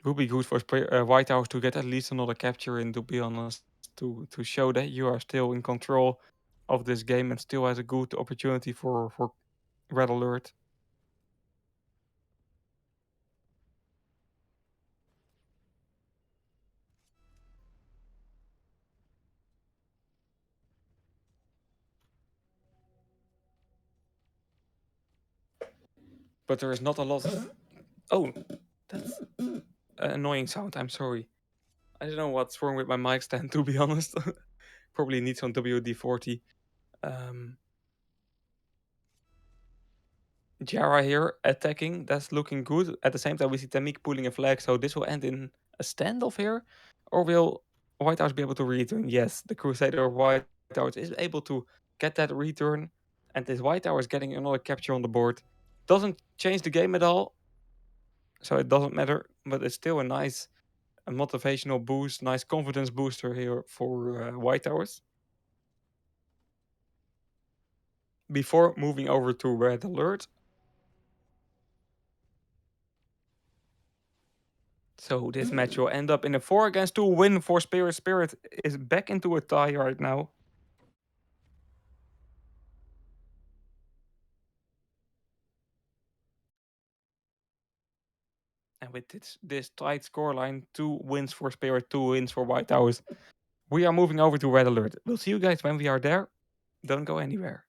Would be good for White House to get at least another capture in, to be honest, to show that you are still in control of this game and still has a good opportunity for Red Alert. But there is not a lot of... Oh, that's an annoying sound. I'm sorry. I don't know what's wrong with my mic stand, to be honest. Probably need some WD-40. Jara here attacking. That's looking good. At the same time, we see Tamik pulling a flag. So this will end in a standoff here. Or will White House be able to return? Yes, the Crusader White House is able to get that return. And this White Tower is getting another capture on the board. Doesn't change the game at all. So it doesn't matter. But it's still a nice motivational boost. Nice confidence booster here for White Towers. Before moving over to Red Alert. So this match will end up in a 4-2 win for Spirit. Spirit is back into a tie right now. And with this tight scoreline, 2 wins for Spirit, 2 wins for White Towers, we are moving over to Red Alert. We'll see you guys when we are there. Don't go anywhere.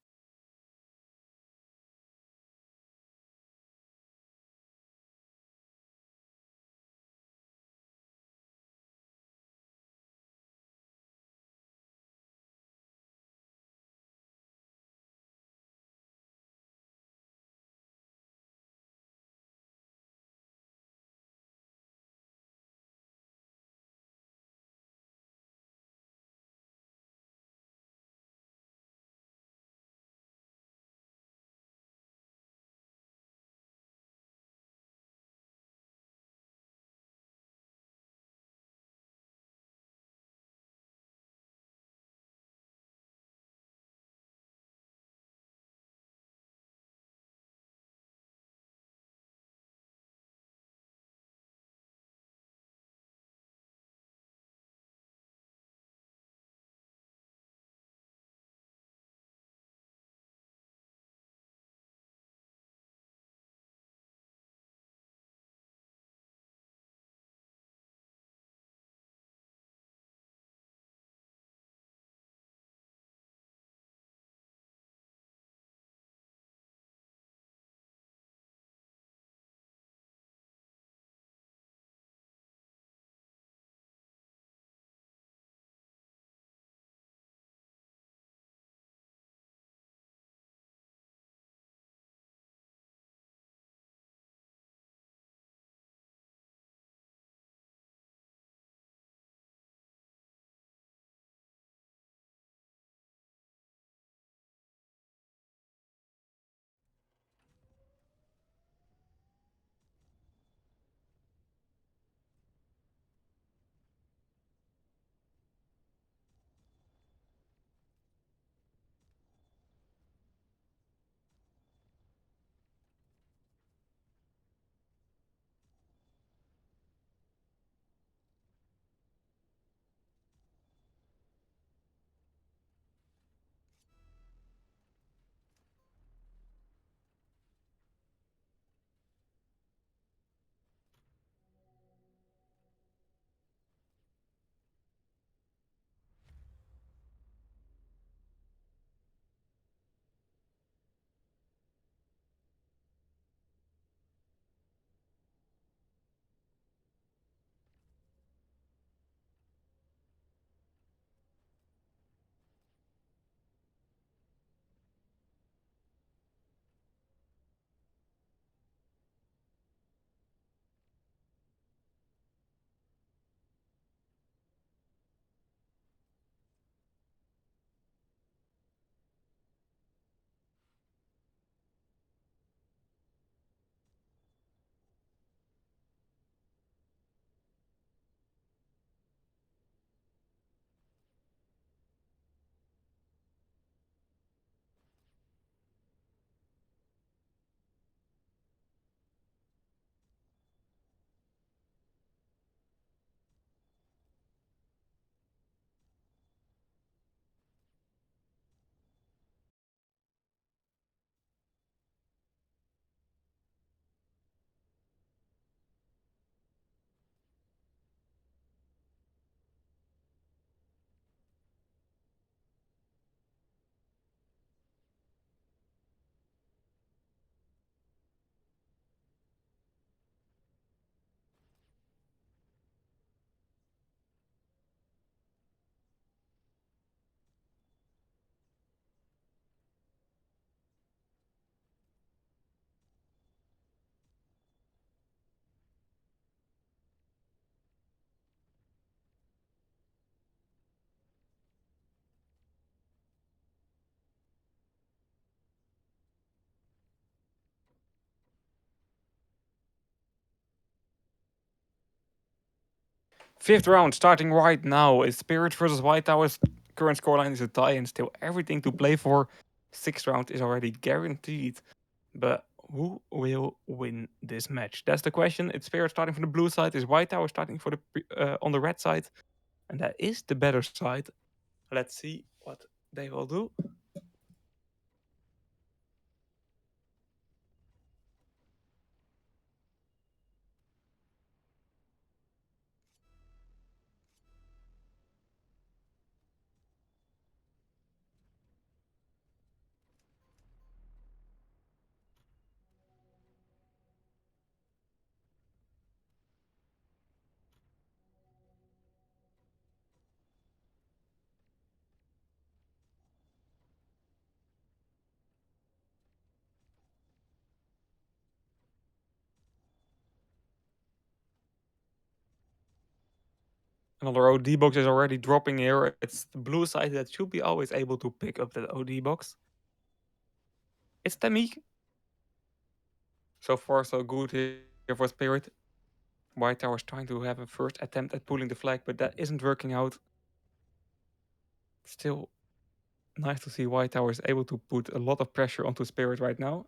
Fifth round starting right now is Spirit versus White Towers. Current scoreline is a tie and still everything to play for. Sixth round is already guaranteed. But who will win this match? That's the question. It's Spirit starting from the blue side. Is White Tower starting for the on the red side? And that is the better side. Let's see what they will do. Another OD box is already dropping here. It's the blue side that should be always able to pick up that OD box. It's Tamik. So far, so good here for Spirit. White Tower is trying to have a first attempt at pulling the flag, but that isn't working out. Still nice to see White Tower is able to put a lot of pressure onto Spirit right now.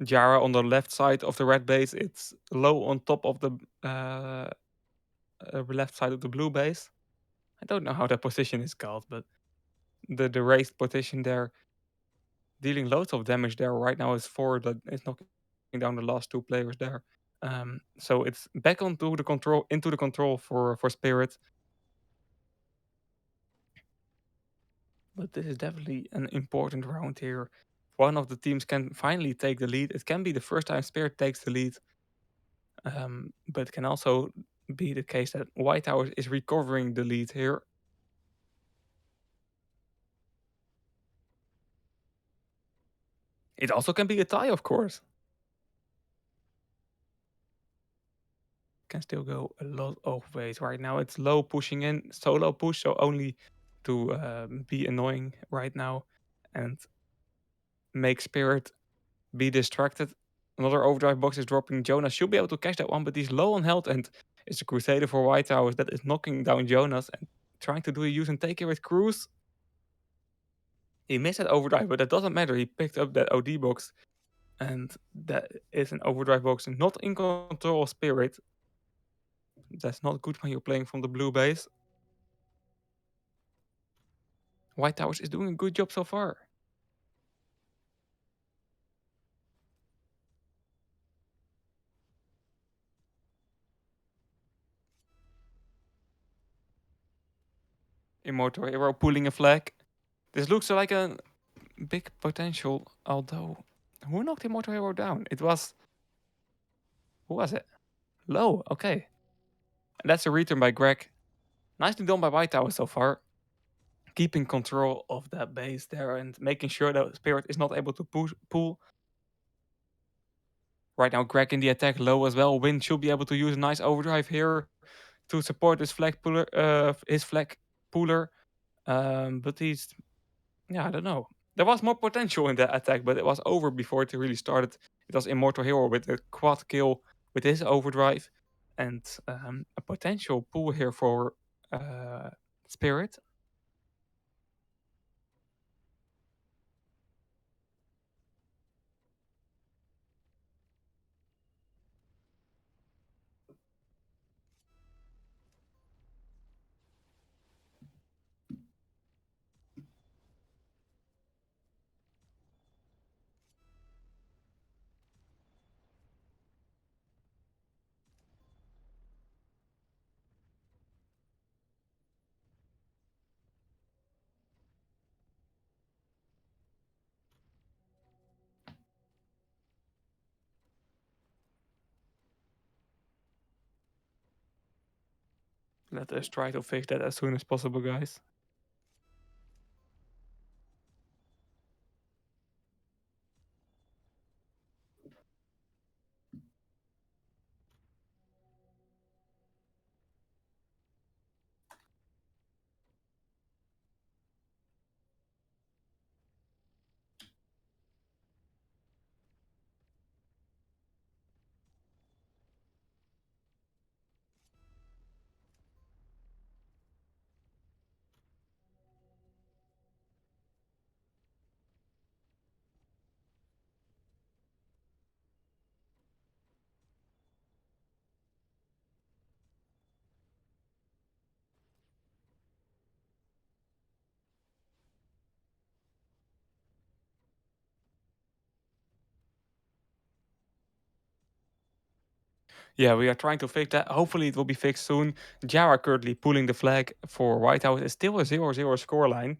Jara on the left side of the red base. It's low on top of the left side of the blue base. I don't know how that position is called, but the raised position there, dealing loads of damage there right now is 4 that is knocking down the last 2 players there. So it's back onto the control into the control for Spirit. But this is definitely an important round here. One of the teams can finally take the lead. It can be the first time Spirit takes the lead. But it can also be the case that White Tower is recovering the lead here. It also can be a tie, of course. Can still go a lot of ways. Right now it's low pushing in, solo push, so only to be annoying right now and make Spirit be distracted. Another overdrive box is dropping. Jonas should be able to catch that one, but he's low on health and it's a Crusader for White Towers that is knocking down Jonas and trying to do a use and take here with Cruz. He missed that overdrive, but that doesn't matter. He picked up that OD box and that is an overdrive box not in control of Spirit. That's not good when you're playing from the blue base. White Towers is doing a good job so far. Immortal Hero pulling a flag. This looks like a big potential, although who knocked Immortal Hero down? It was... Who was it? Low, okay. And that's a return by Greg. Nicely done by White Tower so far. Keeping control of that base there and making sure that Spirit is not able to pull. Right now, Greg in the attack low as well. Win should be able to use a nice overdrive here to support his flag puller. But he's... Yeah, I don't know. There was more potential in that attack, but it was over before it really started. It was Immortal Hero with a quad kill with his overdrive and a potential pull here for Spirit. Let us try to fix that as soon as possible, guys. Yeah, we are trying to fix that. Hopefully, it will be fixed soon. Jara currently pulling the flag for White House. It's still a 0-0 scoreline.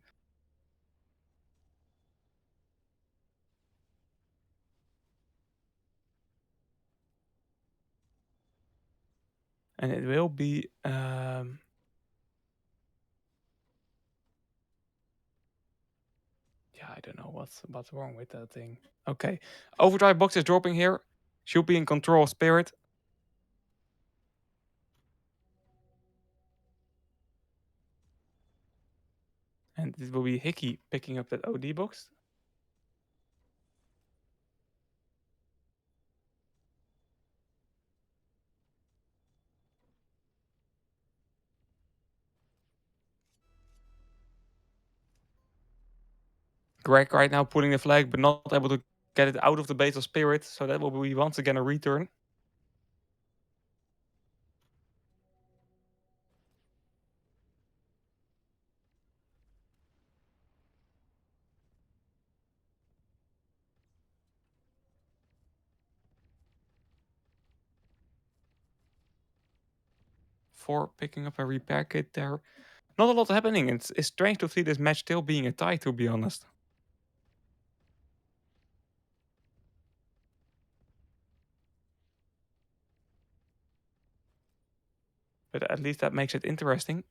And it will be... yeah, I don't know what's wrong with that thing. Okay. Overdrive box is dropping here. Should be in control of Spirit. And it will be Hickey picking up that OD box. Greg right now pulling the flag, but not able to get it out of the base of Spirit. So that will be once again a return. For picking up a repair kit there. Not a lot happening. It's strange to see this match still being a tie, to be honest. But at least that makes it interesting.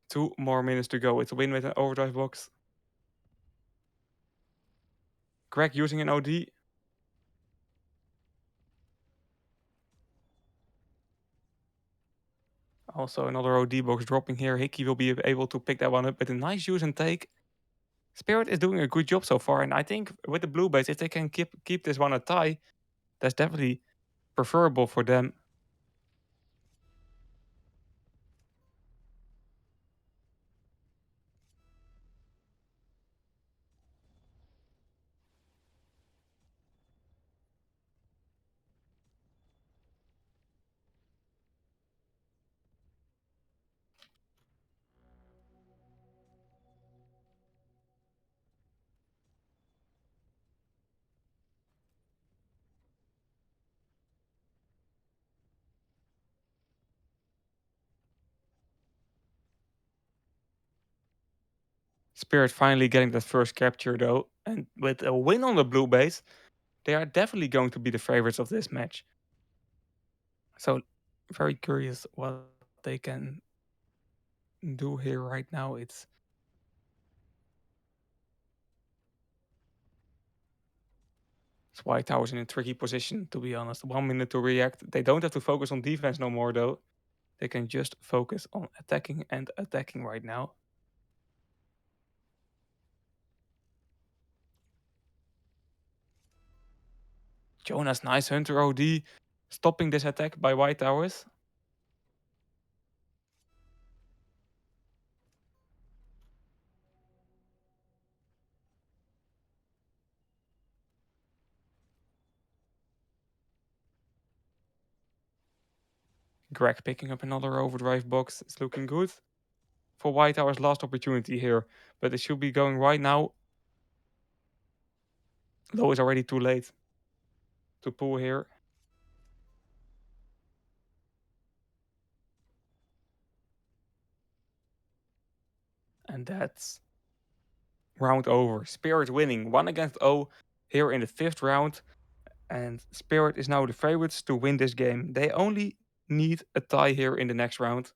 Two more minutes to go. It's a win with an overdrive box. Greg using an OD. Also another OD box dropping here. Hickey will be able to pick that one up with a nice use and take. Spirit is doing a good job so far. And I think with the blue base, if they can keep this one a tie, that's definitely preferable for them. Spirit finally getting that first capture though. And with a win on the blue base, they are definitely going to be the favorites of this match. So very curious what they can do here right now. It's White Towers in a tricky position, to be honest. 1 minute to react. They don't have to focus on defense no more though. They can just focus on attacking and attacking right now. Jonas, nice Hunter OD, stopping this attack by White Towers. Greg picking up another overdrive box. It's looking good for White Towers' last opportunity here. But it should be going right now. Low is already too late to pull here. And that's round over. Spirit winning 1 against 0 here in the 5th round. And Spirit is now the favorites to win this game. They only need a tie here in the next round.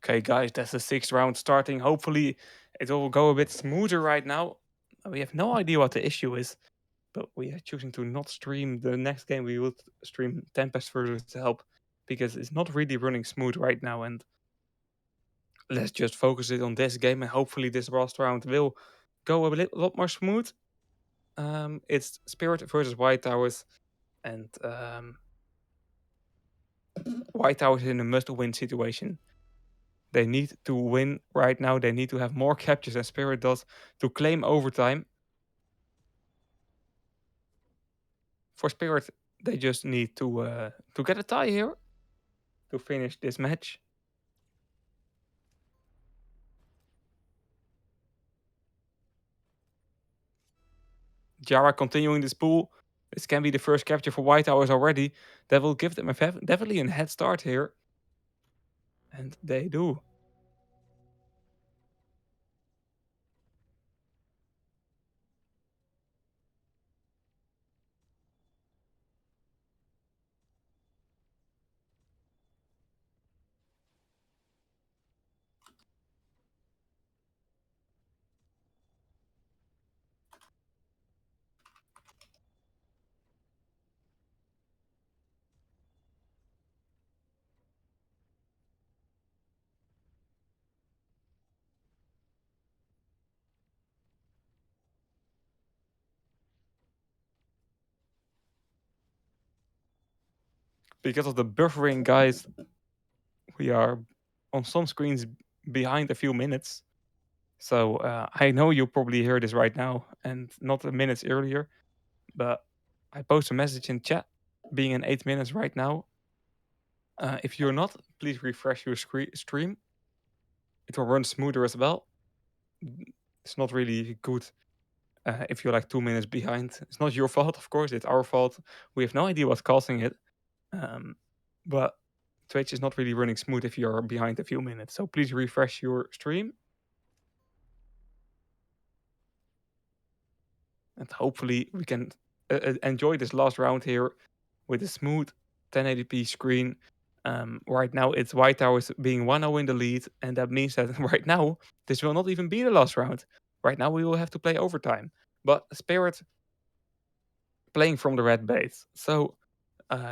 Okay, guys, that's the sixth round starting. Hopefully, it will go a bit smoother right now. We have no idea what the issue is, but we are choosing to not stream the next game. We will stream Tempest further to help because it's not really running smooth right now. And let's just focus it on this game, and hopefully, this last round will go a lot more smooth. It's Spirit versus White Towers, and White Towers is in a must-win situation. They need to win right now. They need to have more captures than Spirit does to claim overtime. For Spirit, they just need to get a tie here to finish this match. Jara continuing this pool. This can be the first capture for White Towers already. That will give them definitely a head start here. And they do. Because of the buffering, guys, we are on some screens behind a few minutes. So I know you probably hear this right now and not a minute earlier, but I post a message in chat being in 8 minutes right now. If you're not, please refresh your stream. It will run smoother as well. It's not really good if you're like 2 minutes behind. It's not your fault, of course. It's our fault. We have no idea what's causing it. But Twitch is not really running smooth if you're behind a few minutes. So please refresh your stream. And hopefully we can enjoy this last round here with a smooth 1080p screen. Right now it's White Towers being 1-0 in the lead, and that means that right now this will not even be the last round. Right now we will have to play overtime. But Spirit playing from the red base, so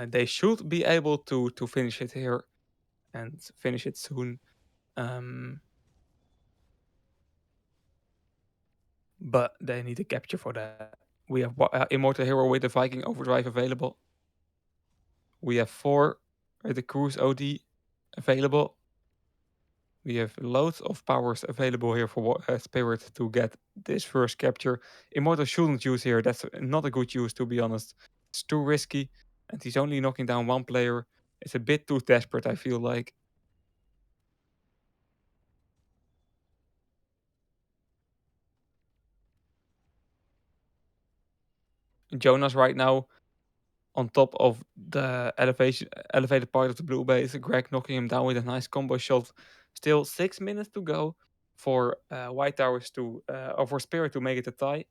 they should be able to finish it here and finish it soon. But they need a capture for that. We have Immortal Hero with the Viking Overdrive available. We have 4 with the Cruise OD available. We have loads of powers available here for Spirit to get this first capture. Immortal shouldn't use here. That's not a good use, to be honest. It's too risky, and he's only knocking down one player. It's a bit too desperate, I feel like. Jonas right now on top of the elevated part of the blue base. Greg knocking him down with a nice combo shot. Still 6 minutes to go for White Towers to or for Spirit to make it a tie.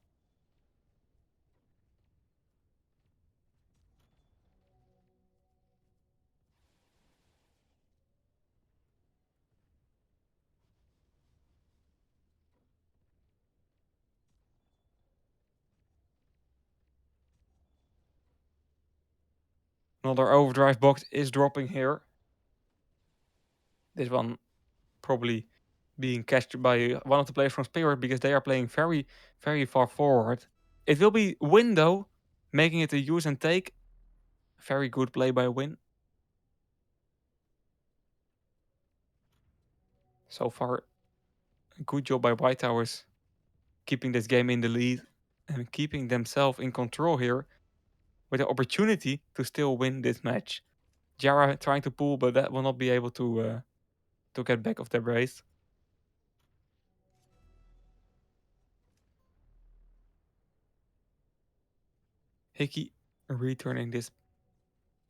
Another overdrive box is dropping here. This one probably being catched by one of the players from Spirit because they are playing very, very far forward. It will be Window making it a use and take. Very good play by Win. So far, a good job by White Towers keeping this game in the lead and keeping themselves in control here with the opportunity to still win this match. Jara trying to pull, but that will not be able to get back off their brace. Hickey returning this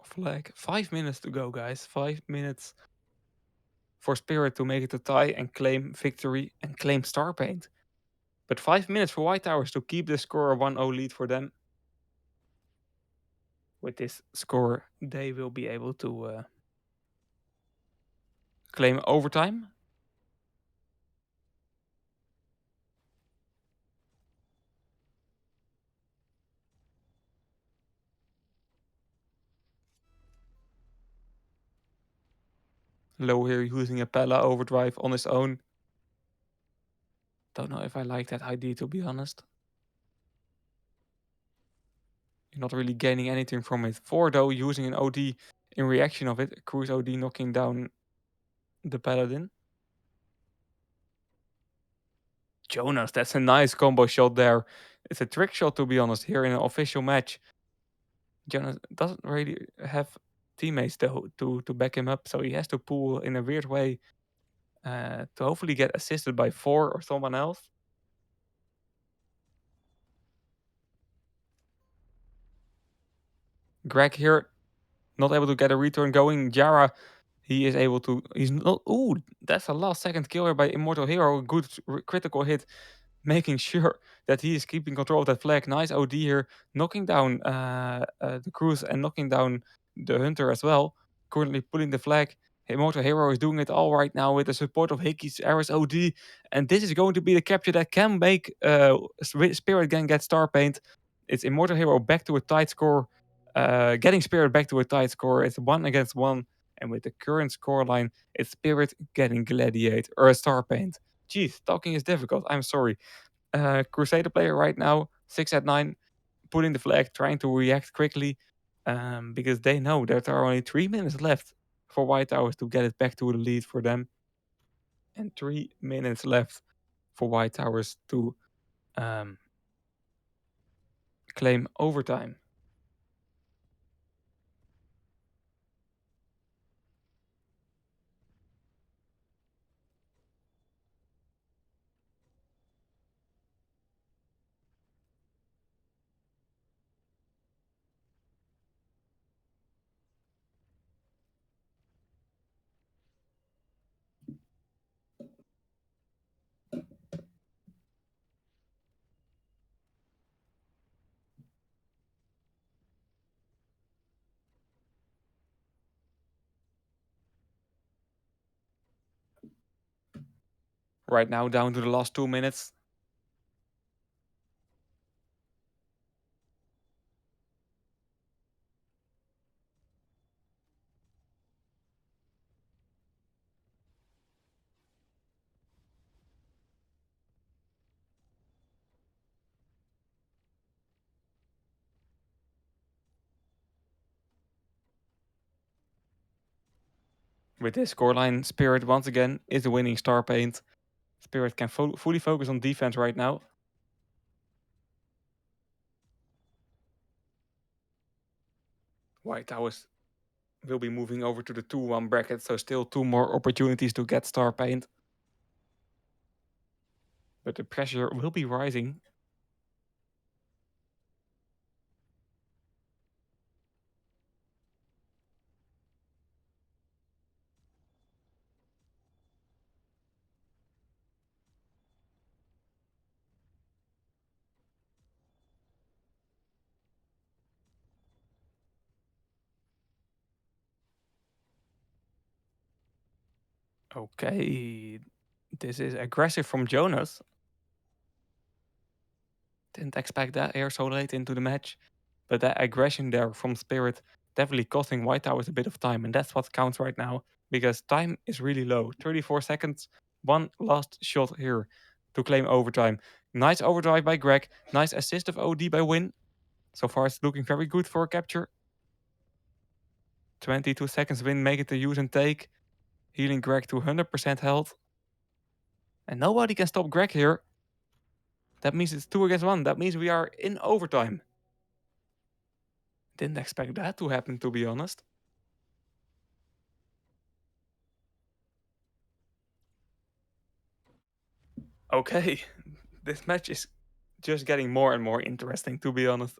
flag. 5 minutes to go, guys. 5 minutes for Spirit to make it a tie and claim victory and claim Star Paint. But 5 minutes for White Towers to keep the score a 1-0 lead for them. With this score, they will be able to claim overtime low here using a Pella overdrive on his own. Don't know if I like that idea, to be honest. You're not really gaining anything from it. 4 though, using an OD in reaction of it. Cruise OD knocking down the Paladin. Jonas, that's a nice combo shot there. It's a trick shot, to be honest, here in an official match. Jonas doesn't really have teammates though to back him up, so he has to pull in a weird way to hopefully get assisted by 4 or someone else. Greg here, not able to get a return going. Jara, he is able to. He's not. Ooh, that's a last second killer by Immortal Hero. Good critical hit, making sure that he is keeping control of that flag. Nice OD here, knocking down the Cruise and knocking down the Hunter as well. Currently pulling the flag. Immortal Hero is doing it all right now with the support of Hickey's Ares OD. And this is going to be the capture that can make Spirit Gang get Star Paint. It's Immortal Hero back to a tight score. Getting Spirit back to a tight score. It's 1 against 1. And with the current scoreline, it's Spirit getting Gladiate or a Star Paint. Jeez, talking is difficult. I'm sorry. Crusader player right now, 6 at 9, putting the flag, trying to react quickly because they know that there are only 3 minutes left for White Towers to get it back to the lead for them. And 3 minutes left for White Towers to claim overtime. Right now, down to the last 2 minutes. With this scoreline, Spirit once again is the winning Star Paint. Spirit can fully focus on defense right now. White Towers will be moving over to the 2-1 bracket, so still 2 more opportunities to get Star Paint. But the pressure will be rising. Okay, this is aggressive from Jonas. Didn't expect that here so late into the match. But that aggression there from Spirit definitely costing White Towers a bit of time. And that's what counts right now. Because time is really low. 34 seconds. One last shot here to claim overtime. Nice overdrive by Greg. Nice assist of OD by Win. So far it's looking very good for a capture. 22 seconds Win, make it a use and take. Healing Greg to 100% health. And nobody can stop Greg here. That means it's 2 against 1. That means we are in overtime. Didn't expect that to happen, to be honest. Okay, this match is just getting more and more interesting, to be honest.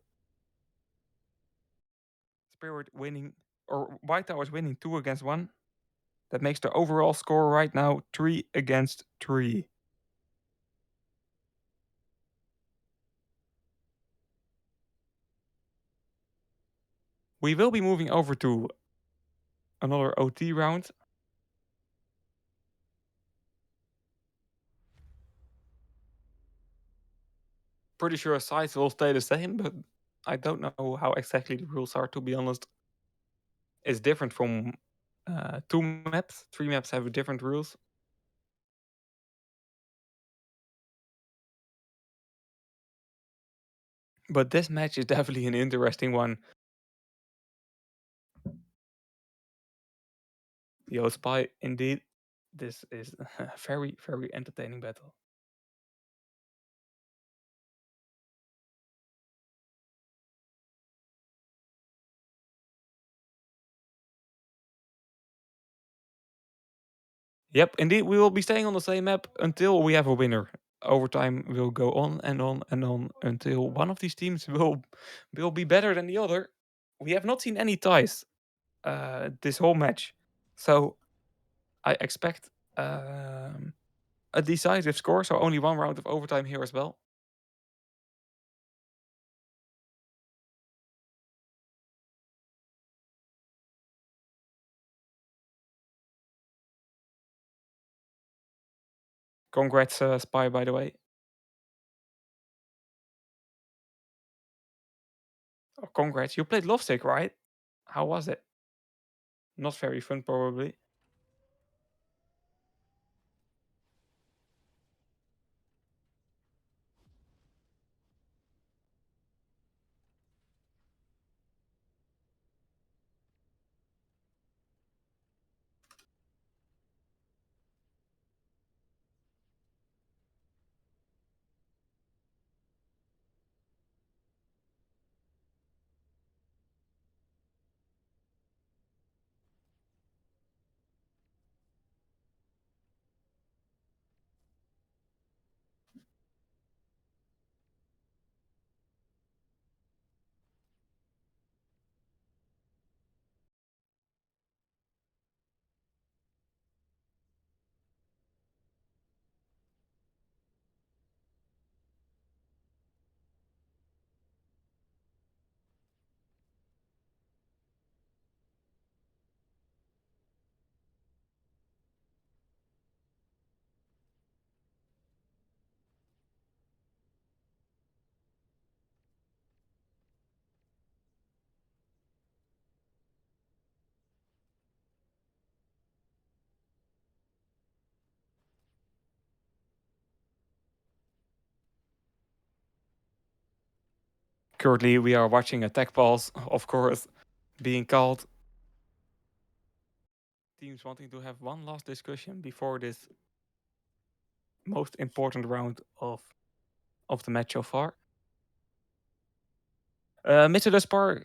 Spirit winning, or White Towers winning 2 against 1. That makes the overall score right now 3 against 3. We will be moving over to another OT round. Pretty sure sides will stay the same, but I don't know how exactly the rules are, to be honest. It's different from two maps. Three maps have different rules. But this match is definitely an interesting one. Yo, Spy, indeed, this is a very, very entertaining battle. Yep, indeed, we will be staying on the same map until we have a winner. Overtime will go on and on and on until one of these teams will be better than the other. We have not seen any ties this whole match, so I expect a decisive score. So only one round of overtime here as well. Congrats, Spy, by the way. Oh, congrats. You played Lovesick, right? How was it? Not very fun, probably. Currently, we are watching attack balls, of course, being called. Teams wanting to have one last discussion before this most important round of the match so far. Mr. Despar,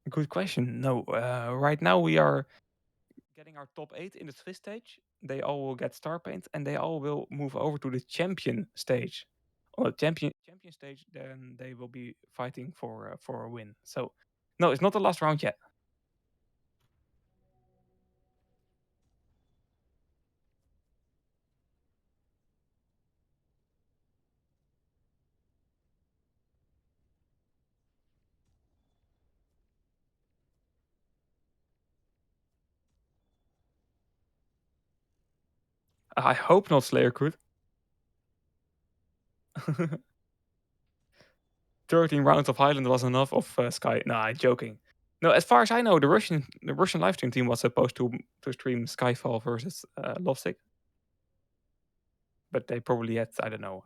good question. No, right now we are getting our top 8 in the Swiss stage. They all will get star paint, and they all will move over to the champion stage. On the champion stage, then they will be fighting for a win. So, no, it's not the last round yet. I hope not, Slayer could. 13 rounds of Highland was enough of Sky. Nah, I'm joking. No, as far as I know, the Russian live stream team was supposed to stream Skyfall versus Lovesick, but they probably had I don't know.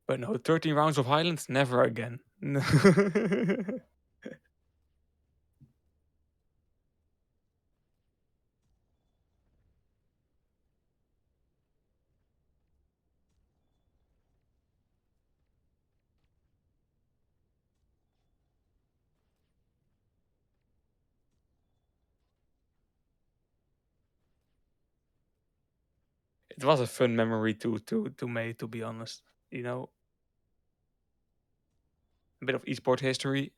But no, 13 rounds of Highlands, never again. It was a fun memory to make, to be honest. You know, a bit of esport history.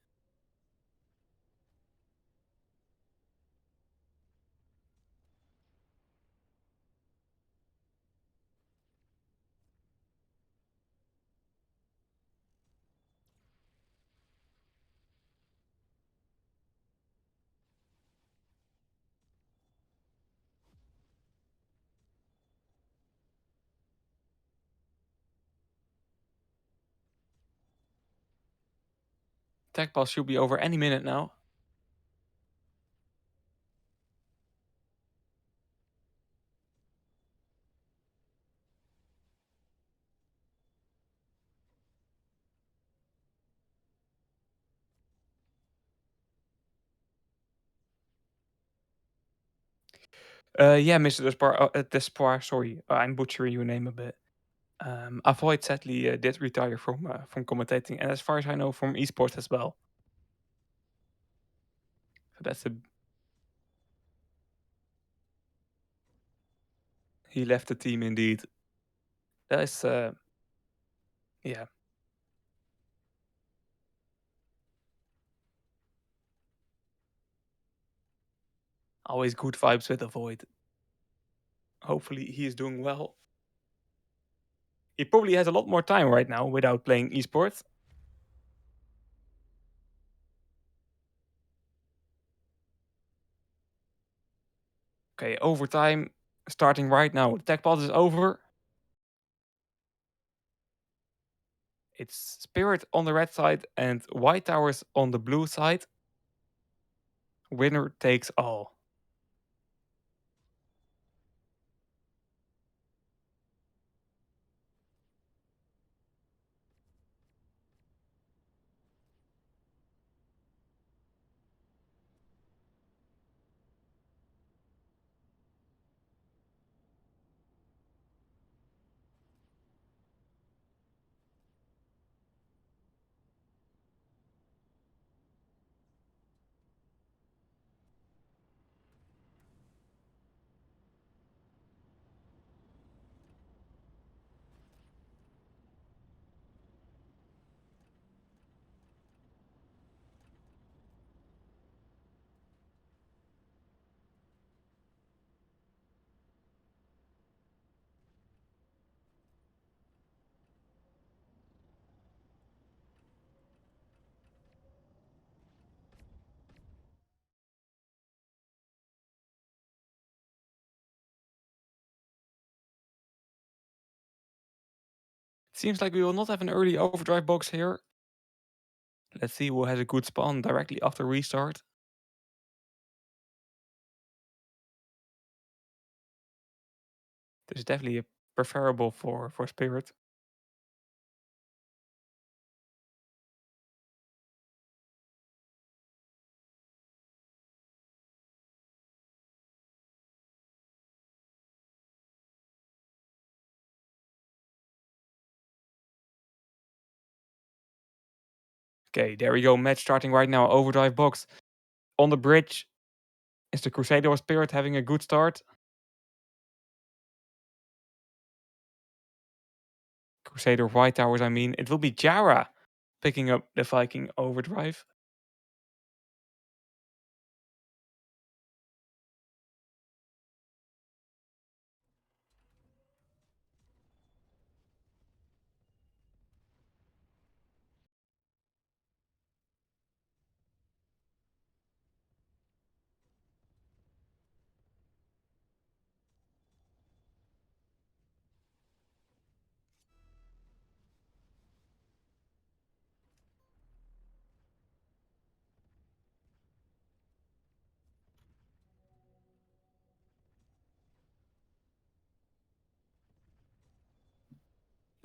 Tech pause should be over any minute now. Yeah, Mr. Despar, sorry, I'm butchering your name a bit. Avoid sadly did retire from commentating, and as far as I know, from esports as well. So that's a he left the team indeed. That is yeah, always good vibes with Avoid. Hopefully he is doing well. He probably has a lot more time right now without playing esports. Okay, overtime starting right now. The tech pause is over. It's Spirit on the red side and White Towers on the blue side. Winner takes all. Seems like we will not have an early overdrive box here. Let's see who has a good spawn directly after restart. This is definitely preferable for Spirit. Okay, there we go. Match starting right now. Overdrive box. On the bridge. Is the Crusader or Spirit having a good start? Crusader White Towers, I mean. It will be Jara picking up the Viking overdrive.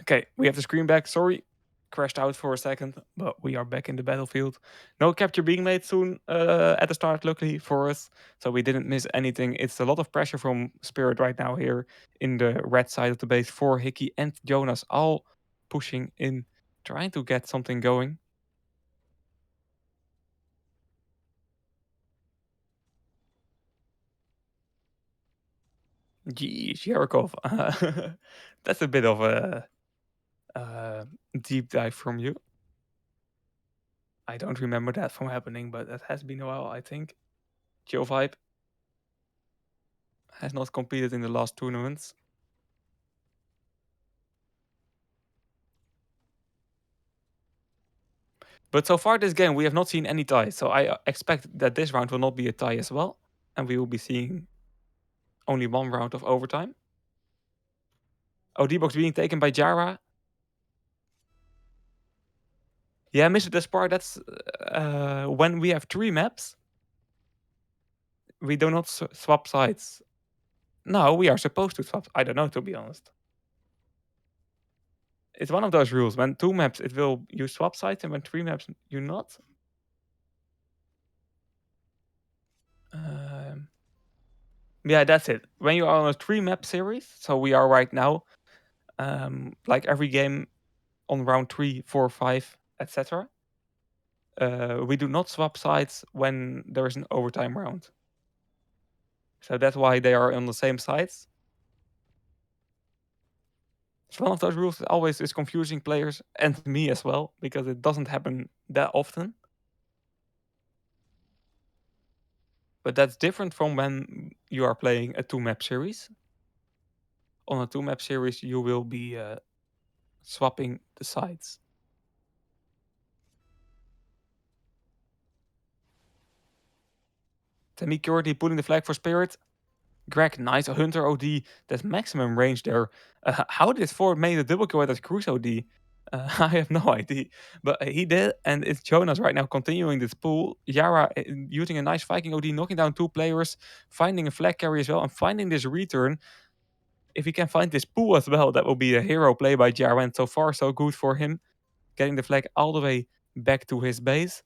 Okay, we have the screen back. Sorry, crashed out for a second, but we are back in the battlefield. No capture being made soon at the start, luckily for us, so we didn't miss anything. It's a lot of pressure from Spirit right now here in the red side of the base for Hickey and Jonas, all pushing in, trying to get something going. Geez, Yerkov. That's a bit of a deep dive from you. I don't remember that from happening, but that has been a while, I think. Chill Vibe has not competed in the last tournaments. But so far this game, we have not seen any ties. So I expect that this round will not be a tie as well. And we will be seeing only one round of overtime. Oh, D-Box being taken by Jara. Yeah, Mr. Despar, that's when we have 3 maps, we do not swap sides. No, we are supposed to swap. I don't know, to be honest. It's one of those rules. When 2 maps, it will you swap sides, and when 3 maps, you not. Yeah, that's it. When you are on a 3 map series, so we are right now, like every game on round 3, 4, 5, etc. We do not swap sides when there is an overtime round. So that's why they are on the same sides. It's one of those rules that always is confusing players and me as well, because it doesn't happen that often. But that's different from when you are playing a 2 map series. On a 2 map series, you will be swapping the sides. Temikyordi putting the flag for Spirit. Greg, nice. A Hunter OD. That's maximum range there. How did Ford make a double kill with that Cruise OD? I have no idea. But he did, and it's Jonas right now continuing this pool. Yara using a nice Viking OD, knocking down 2 players, finding a flag carry as well, and finding this return. If he can find this pool as well, that will be a hero play by Yara, and so far so good for him. Getting the flag all the way back to his base.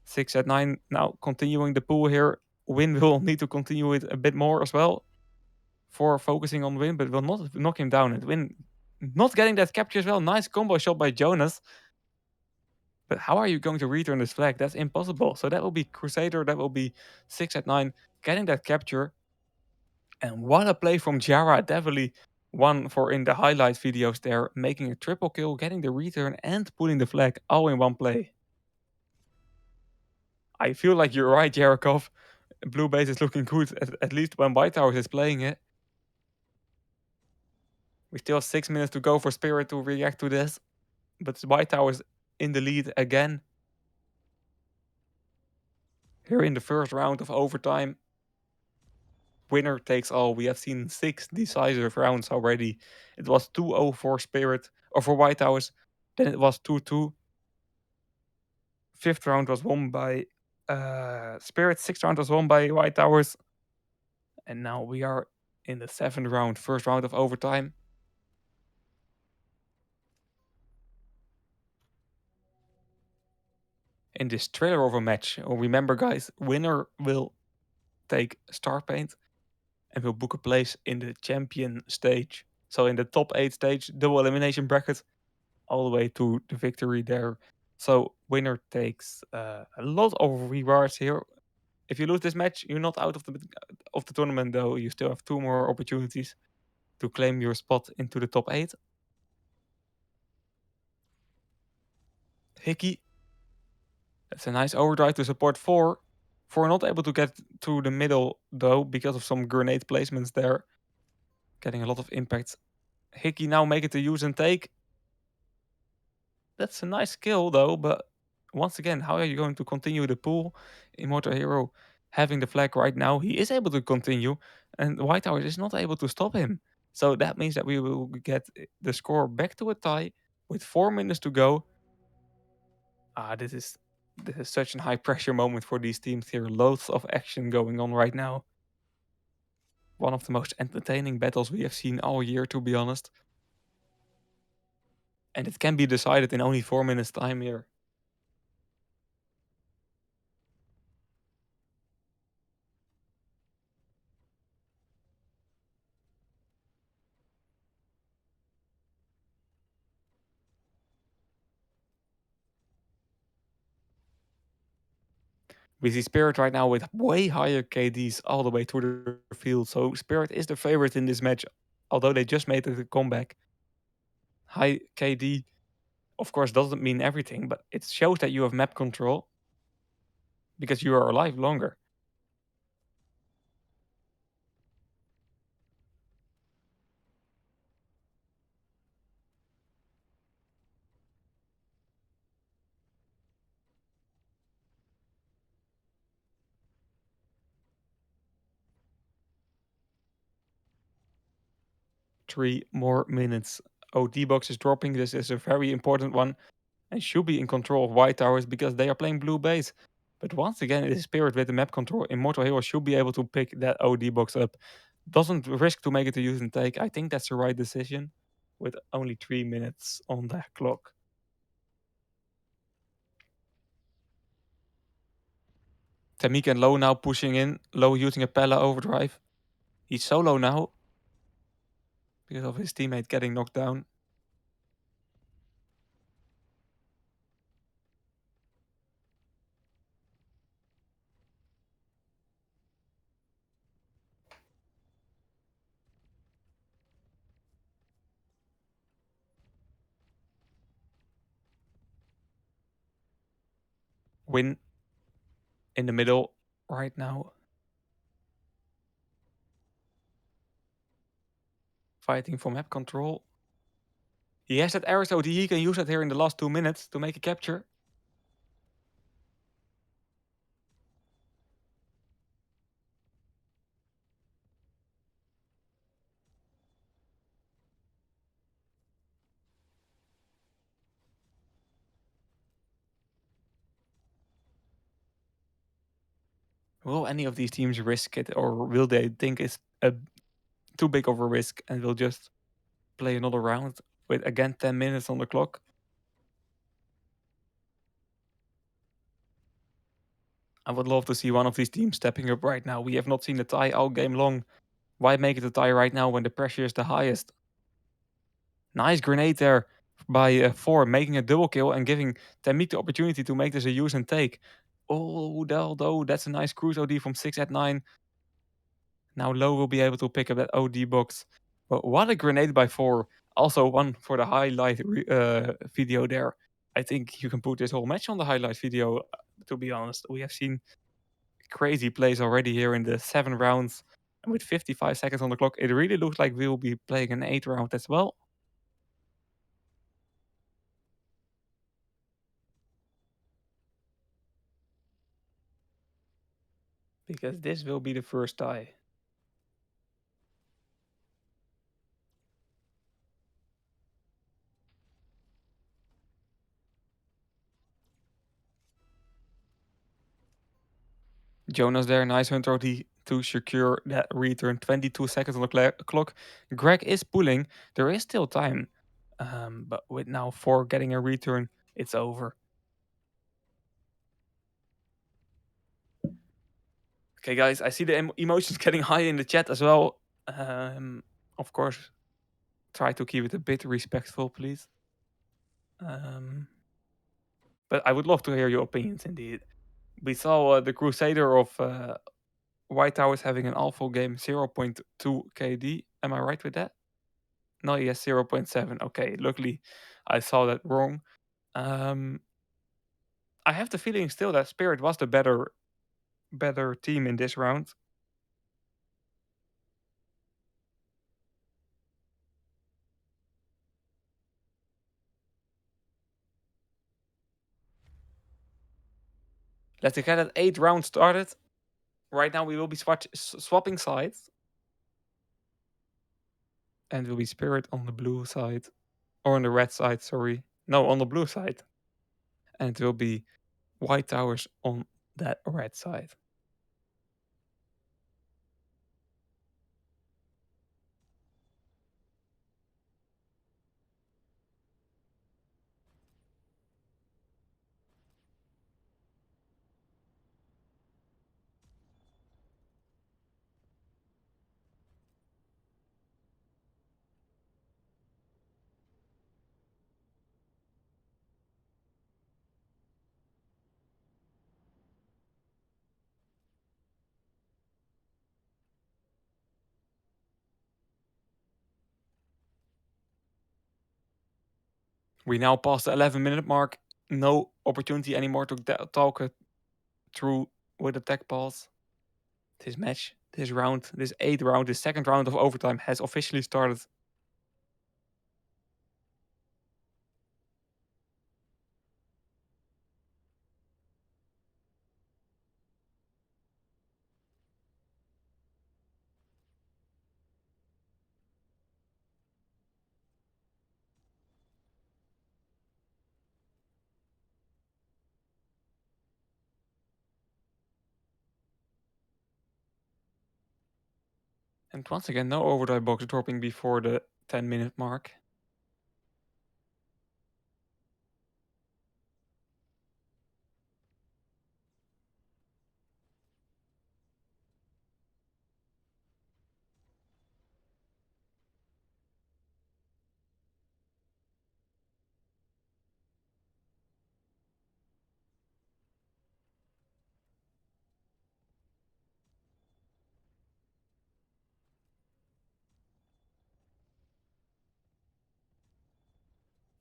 6 at 9 now continuing the pool here. Win will need to continue it a bit more as well for focusing on Win, but will not knock him down. And Win not getting that capture as well. Nice combo shot by Jonas. But how are you going to return this flag? That's impossible. So that will be Crusader. That will be 6 at 9 getting that capture. And what a play from Jara. Definitely one for in the highlight videos there. Making a triple kill, getting the return and putting the flag all in one play. I feel like you're right, Jarakov. Blue base is looking good, at least when White Towers is playing it. We still have 6 minutes to go for Spirit to react to this. But White Towers in the lead again. Here in the first round of overtime. Winner takes all. We have seen 6 decisive rounds already. It was 2-0 for Spirit, or for White Towers. Then it was 2-2. Fifth round was won by Spirit. Sixth round was won by White Towers. And now we are in the 7th round, first round of overtime. In this trailer of a match, remember guys, winner will take Star Paint and will book a place in the champion stage. So in the top 8 stage, double elimination bracket, all the way to the victory there. So winner takes a lot of rewards here. If you lose this match, you're not out of the tournament though. You still have 2 more opportunities to claim your spot into the top 8. Hickey, that's a nice overdrive to support 4. 4 not able to get to the middle though because of some grenade placements there. Getting a lot of impact. Hickey now make it to use and take. That's a nice skill though, but once again, how are you going to continue the pool? Immortal Hero having the flag right now, he is able to continue, and White Tower is not able to stop him. So that means that we will get the score back to a tie with 4 minutes to go. This is such a high pressure moment for these teams here. Loads of action going on right now. One of the most entertaining battles we have seen all year, to be honest. And it can be decided in only 4 minutes time here. We see Spirit right now with way higher KDs all the way through the field. So Spirit is the favorite in this match, although they just made it a comeback. High KD, of course, doesn't mean everything, but it shows that you have map control because you are alive longer. Three more minutes. OD box is dropping. This is a very important one. and should be in control of White Towers because they are playing blue base. But once again, it is Spirit with the map control. Immortal Hero should be able to pick that OD box up. Doesn't risk to make it a use and take. I think that's the right decision with only 3 minutes on the clock. Tamik and Low now pushing in. Low using a Pella overdrive. He's solo now because of his teammate getting knocked down. Win in the middle right now. Fighting for map control. He has that Ares OD. He can use that here in the last 2 minutes to make a capture. Will any of these teams risk it, or will they think it's too big of a risk and will just play another round with again 10 minutes on the clock? I would love to see one of these teams stepping up right now. We have not seen a tie all game long. Why make it a tie right now when the pressure is the highest? Nice grenade there by 4, making a double kill and giving Tamik the opportunity to make this a use and take. Oh, Daldo, that's a nice cruise OD from 6 at 9. Now Low will be able to pick up that OD box. But what a grenade by 4. Also one for the highlight video there. I think you can put this whole match on the highlight video, to be honest. We have seen crazy plays already here in the 7 rounds. And with 55 seconds on the clock, it really looks like we will be playing an 8 round as well. Because this will be the first tie. Jonas there, nice Hunter OD to secure that return. 22 seconds on the clock. Greg is pulling. There is still time. But with now 4 getting a return, it's over. Okay, guys, I see the emotions getting high in the chat as well. Of course, try to keep it a bit respectful, please. But I would love to hear your opinions indeed. We saw the Crusader of White Towers having an awful game, 0.2 KD. Am I right with that? No, he has 0.7. Okay, luckily I saw that wrong. I have the feeling still that Spirit was the better team in this round. Let's get that 8th round started. Right now we will be swapping sides. And will be Spirit on the blue side. Or on the red side, sorry. No, on the blue side. And it will be White Towers on that red side. We now passed the 11-minute mark. No opportunity anymore to talk it through with the tech pulse. This match, this round, this 8th round, this 2nd round of overtime has officially started. And once again, no overdrive box dropping before the 10-minute mark.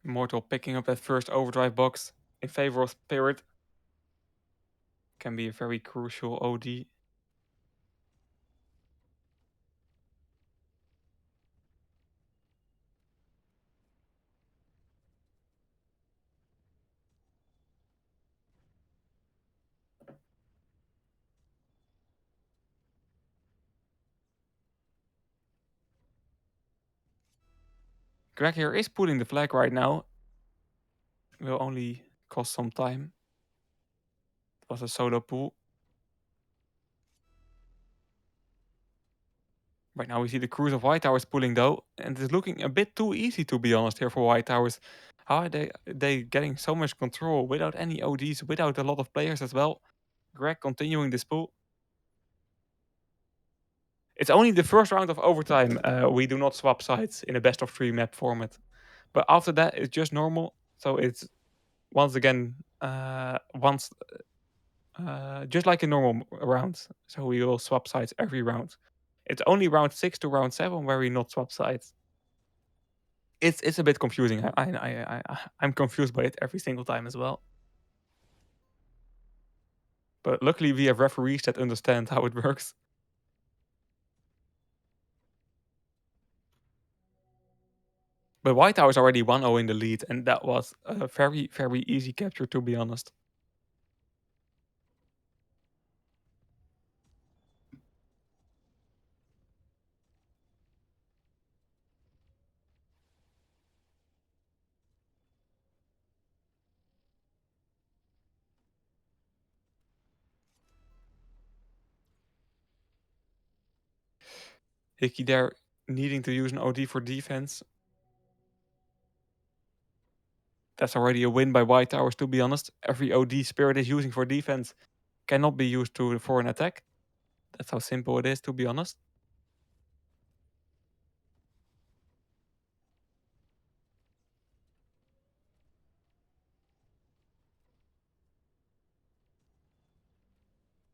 Immortal picking up that first overdrive box in favor of Spirit. Can be a very crucial OD. Greg here is pulling the flag right now. Will only cost some time. It was a solo pull. Right now we see the Cruise of White Towers pulling though, and it's looking a bit too easy to be honest here for White Towers. How are they getting so much control without any ODs, without a lot of players as well? Greg continuing this pull. It's only the first round of overtime we do not swap sides in a best of 3 map format. But after that it's just normal. So it's once again just like a normal round. So we will swap sides every round. It's only round 6 to round 7 where we not swap sides. It's a bit confusing. I'm confused by it every single time as well. But luckily we have referees that understand how it works. But White Tower is already 1-0 in the lead, and that was a very, very easy capture to be honest. Hickey there needing to use an OD for defense. That's already a win by White Towers to be honest. Every OD Spirit is using for defense cannot be used for an attack. That's how simple it is to be honest.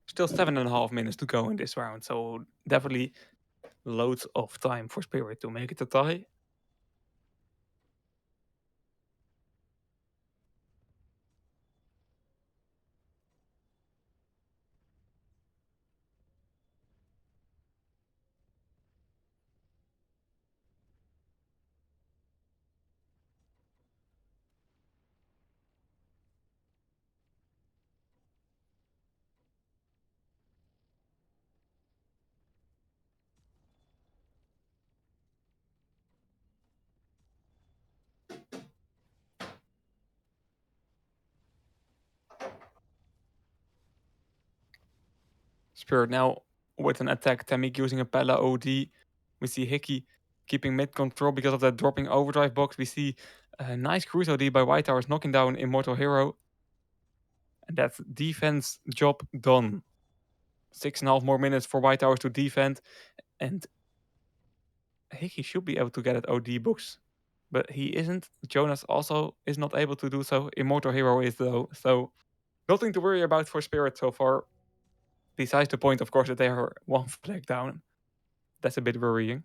Still 7.5 minutes to go in this round, so definitely loads of time for Spirit to make it a tie. Spirit now with an attack, Temik using a Pella OD. We see Hickey keeping mid control because of that dropping overdrive box. We see a nice cruise OD by White Towers knocking down Immortal Hero. And that's defense job done. 6.5 more minutes for White Towers to defend. And Hickey should be able to get at OD box. But he isn't. Jonas also is not able to do so. Immortal Hero is though. So nothing to worry about for Spirit so far. Besides the point, of course, that they are one flag down. That's a bit worrying.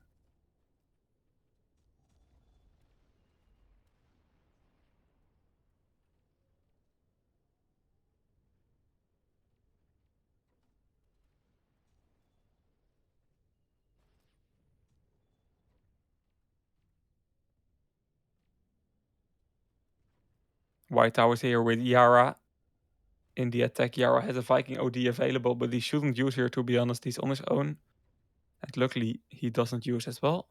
White Towers here with Yara. In the attack, Yara has a Viking OD available, but he shouldn't use here to be honest. He's on his own. And luckily, he doesn't use as well.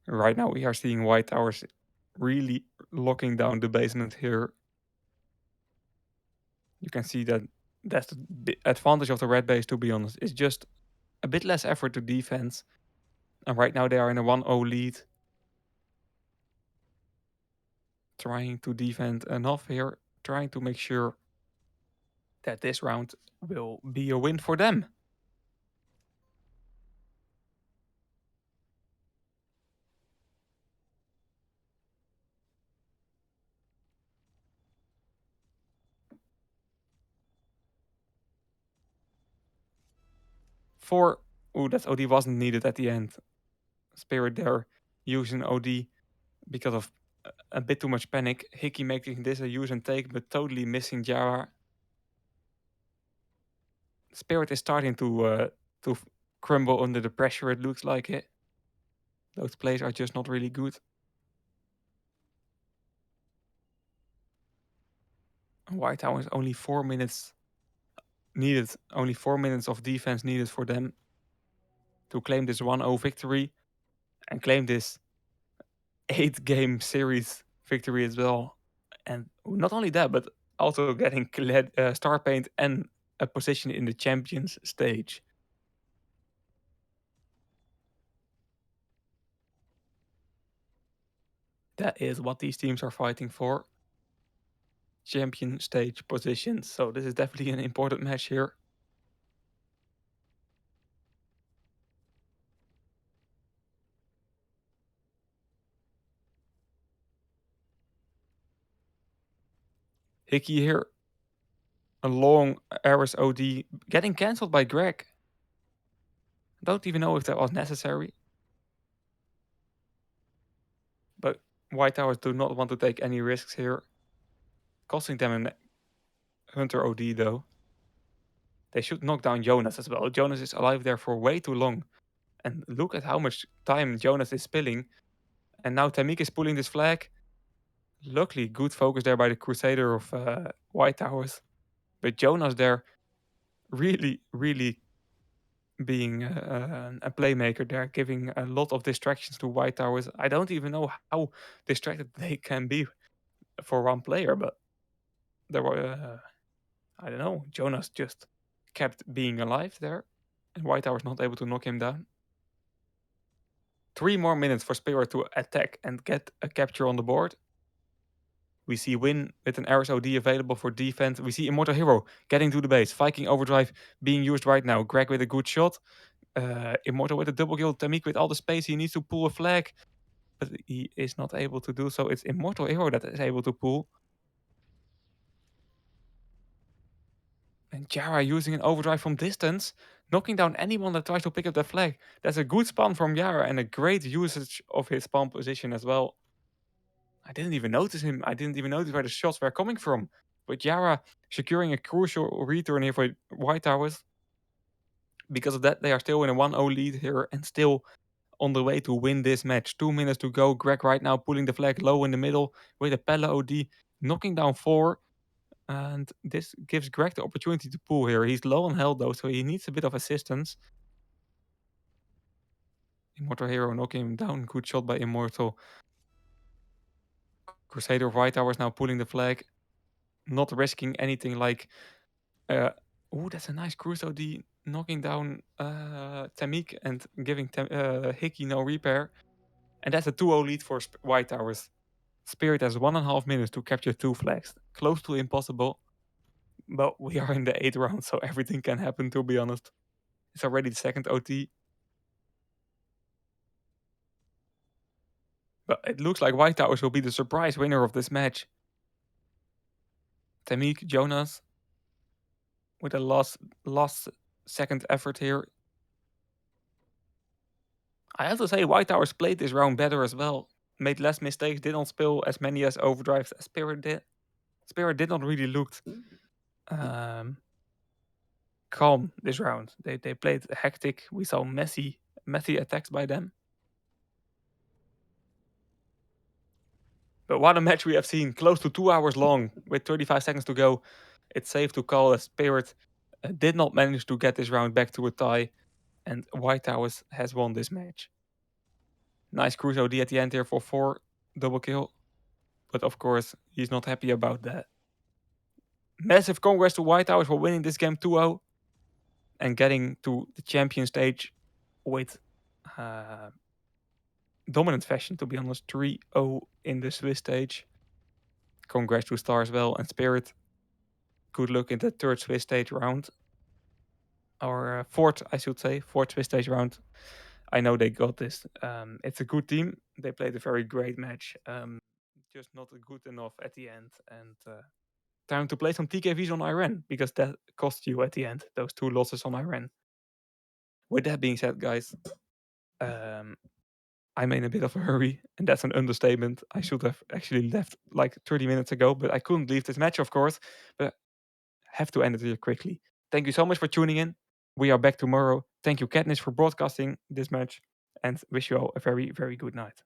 Right now, we are seeing White Towers really locking down the basement here. You can see that that's the advantage of the red base, to be honest. It's just a bit less effort to defense. And right now they are in a 1-0 lead. Trying to defend enough here. Trying to make sure that this round will be a win for them. For that OD wasn't needed at the end. Spirit there using OD because of a bit too much panic. Hickey making this a use and take, but totally missing Jara. Spirit is starting to crumble under the pressure, it looks like it. Those plays are just not really good. White Tower is only 4 minutes needed. Only 4 minutes of defense needed for them to claim this 1-0 victory and claim this 8-game series victory as well. And not only that, but also getting star paint and a position in the champions stage. That is what these teams are fighting for. Champion stage positions. So this is definitely an important match here. Hickey here. A long Ares OD getting cancelled by Greg. Don't even know if that was necessary. But White Towers do not want to take any risks here. Costing them an Hunter OD though. They should knock down Jonas as well. Jonas is alive there for way too long. And look at how much time Jonas is spilling. And now Tamik is pulling this flag. Luckily, good focus there by the Crusader of White Towers. But Jonas there really, really being a playmaker there, giving a lot of distractions to White Towers. I don't even know how distracted they can be for one player, but there were, I don't know, Jonas just kept being alive there, and White Towers not able to knock him down. 3 more minutes for Spirit to attack and get a capture on the board. We see Win with an Ares OD available for defense. We see Immortal Hero getting to the base. Viking Overdrive being used right now. Greg with a good shot. Immortal with a double kill. Tamik with all the space. He needs to pull a flag. But he is not able to do so. It's Immortal Hero that is able to pull. And Jara using an overdrive from distance. Knocking down anyone that tries to pick up the flag. That's a good spawn from Jara. And a great usage of his spawn position as well. I didn't even notice him. I didn't even notice where the shots were coming from. But Yara securing a crucial return here for White Towers. Because of that, they are still in a 1-0 lead here and still on the way to win this match. 2 minutes to go. Greg right now pulling the flag low in the middle with a Pella OD, knocking down 4. And this gives Greg the opportunity to pull here. He's low on health though, so he needs a bit of assistance. Immortal Hero knocking him down. Good shot by Immortal. Crusader of White Towers now pulling the flag. Not risking anything like... oh, that's a nice Cruise OD. Knocking down Tamik and giving Hickey no repair. And that's a 2-0 lead for White Towers. Spirit has 1.5 minutes to capture 2 flags. Close to impossible. But we are in the 8th round, so everything can happen, to be honest. It's already the second OT. But it looks like White Towers will be the surprise winner of this match. Tamik, Jonas, with a last second effort here. I have to say, White Towers played this round better as well. Made less mistakes, did not spill as many as overdrives as Spirit did. Spirit did not really look calm this round. They played hectic. We saw messy attacks by them. But what a match we have seen. Close to 2 hours long with 35 seconds to go. It's safe to call that Spirit did not manage to get this round back to a tie. And White Towers has won this match. Nice Cruise OD at the end here for 4. Double kill. but of course, he's not happy about that. Massive congrats to White Towers for winning this game 2-0 and getting to the champion stage with dominant fashion, to be honest. 3-0 in the Swiss stage. Congrats to Starswell and Spirit. Good luck in the third Swiss stage round. Or fourth, I should say. Fourth Swiss stage round. I know they got this. It's a good team. They played a very great match. Just not good enough at the end. And time to play some TKVs on Iran, because that cost you at the end, those 2 losses on Iran. With that being said, guys, I'm in a bit of a hurry, and that's an understatement. I should have actually left like 30 minutes ago, but I couldn't leave this match, of course. But have to end it here quickly. Thank you so much for tuning in. We are back tomorrow. Thank you, Katniss, for broadcasting this match, and wish you all a very, very good night.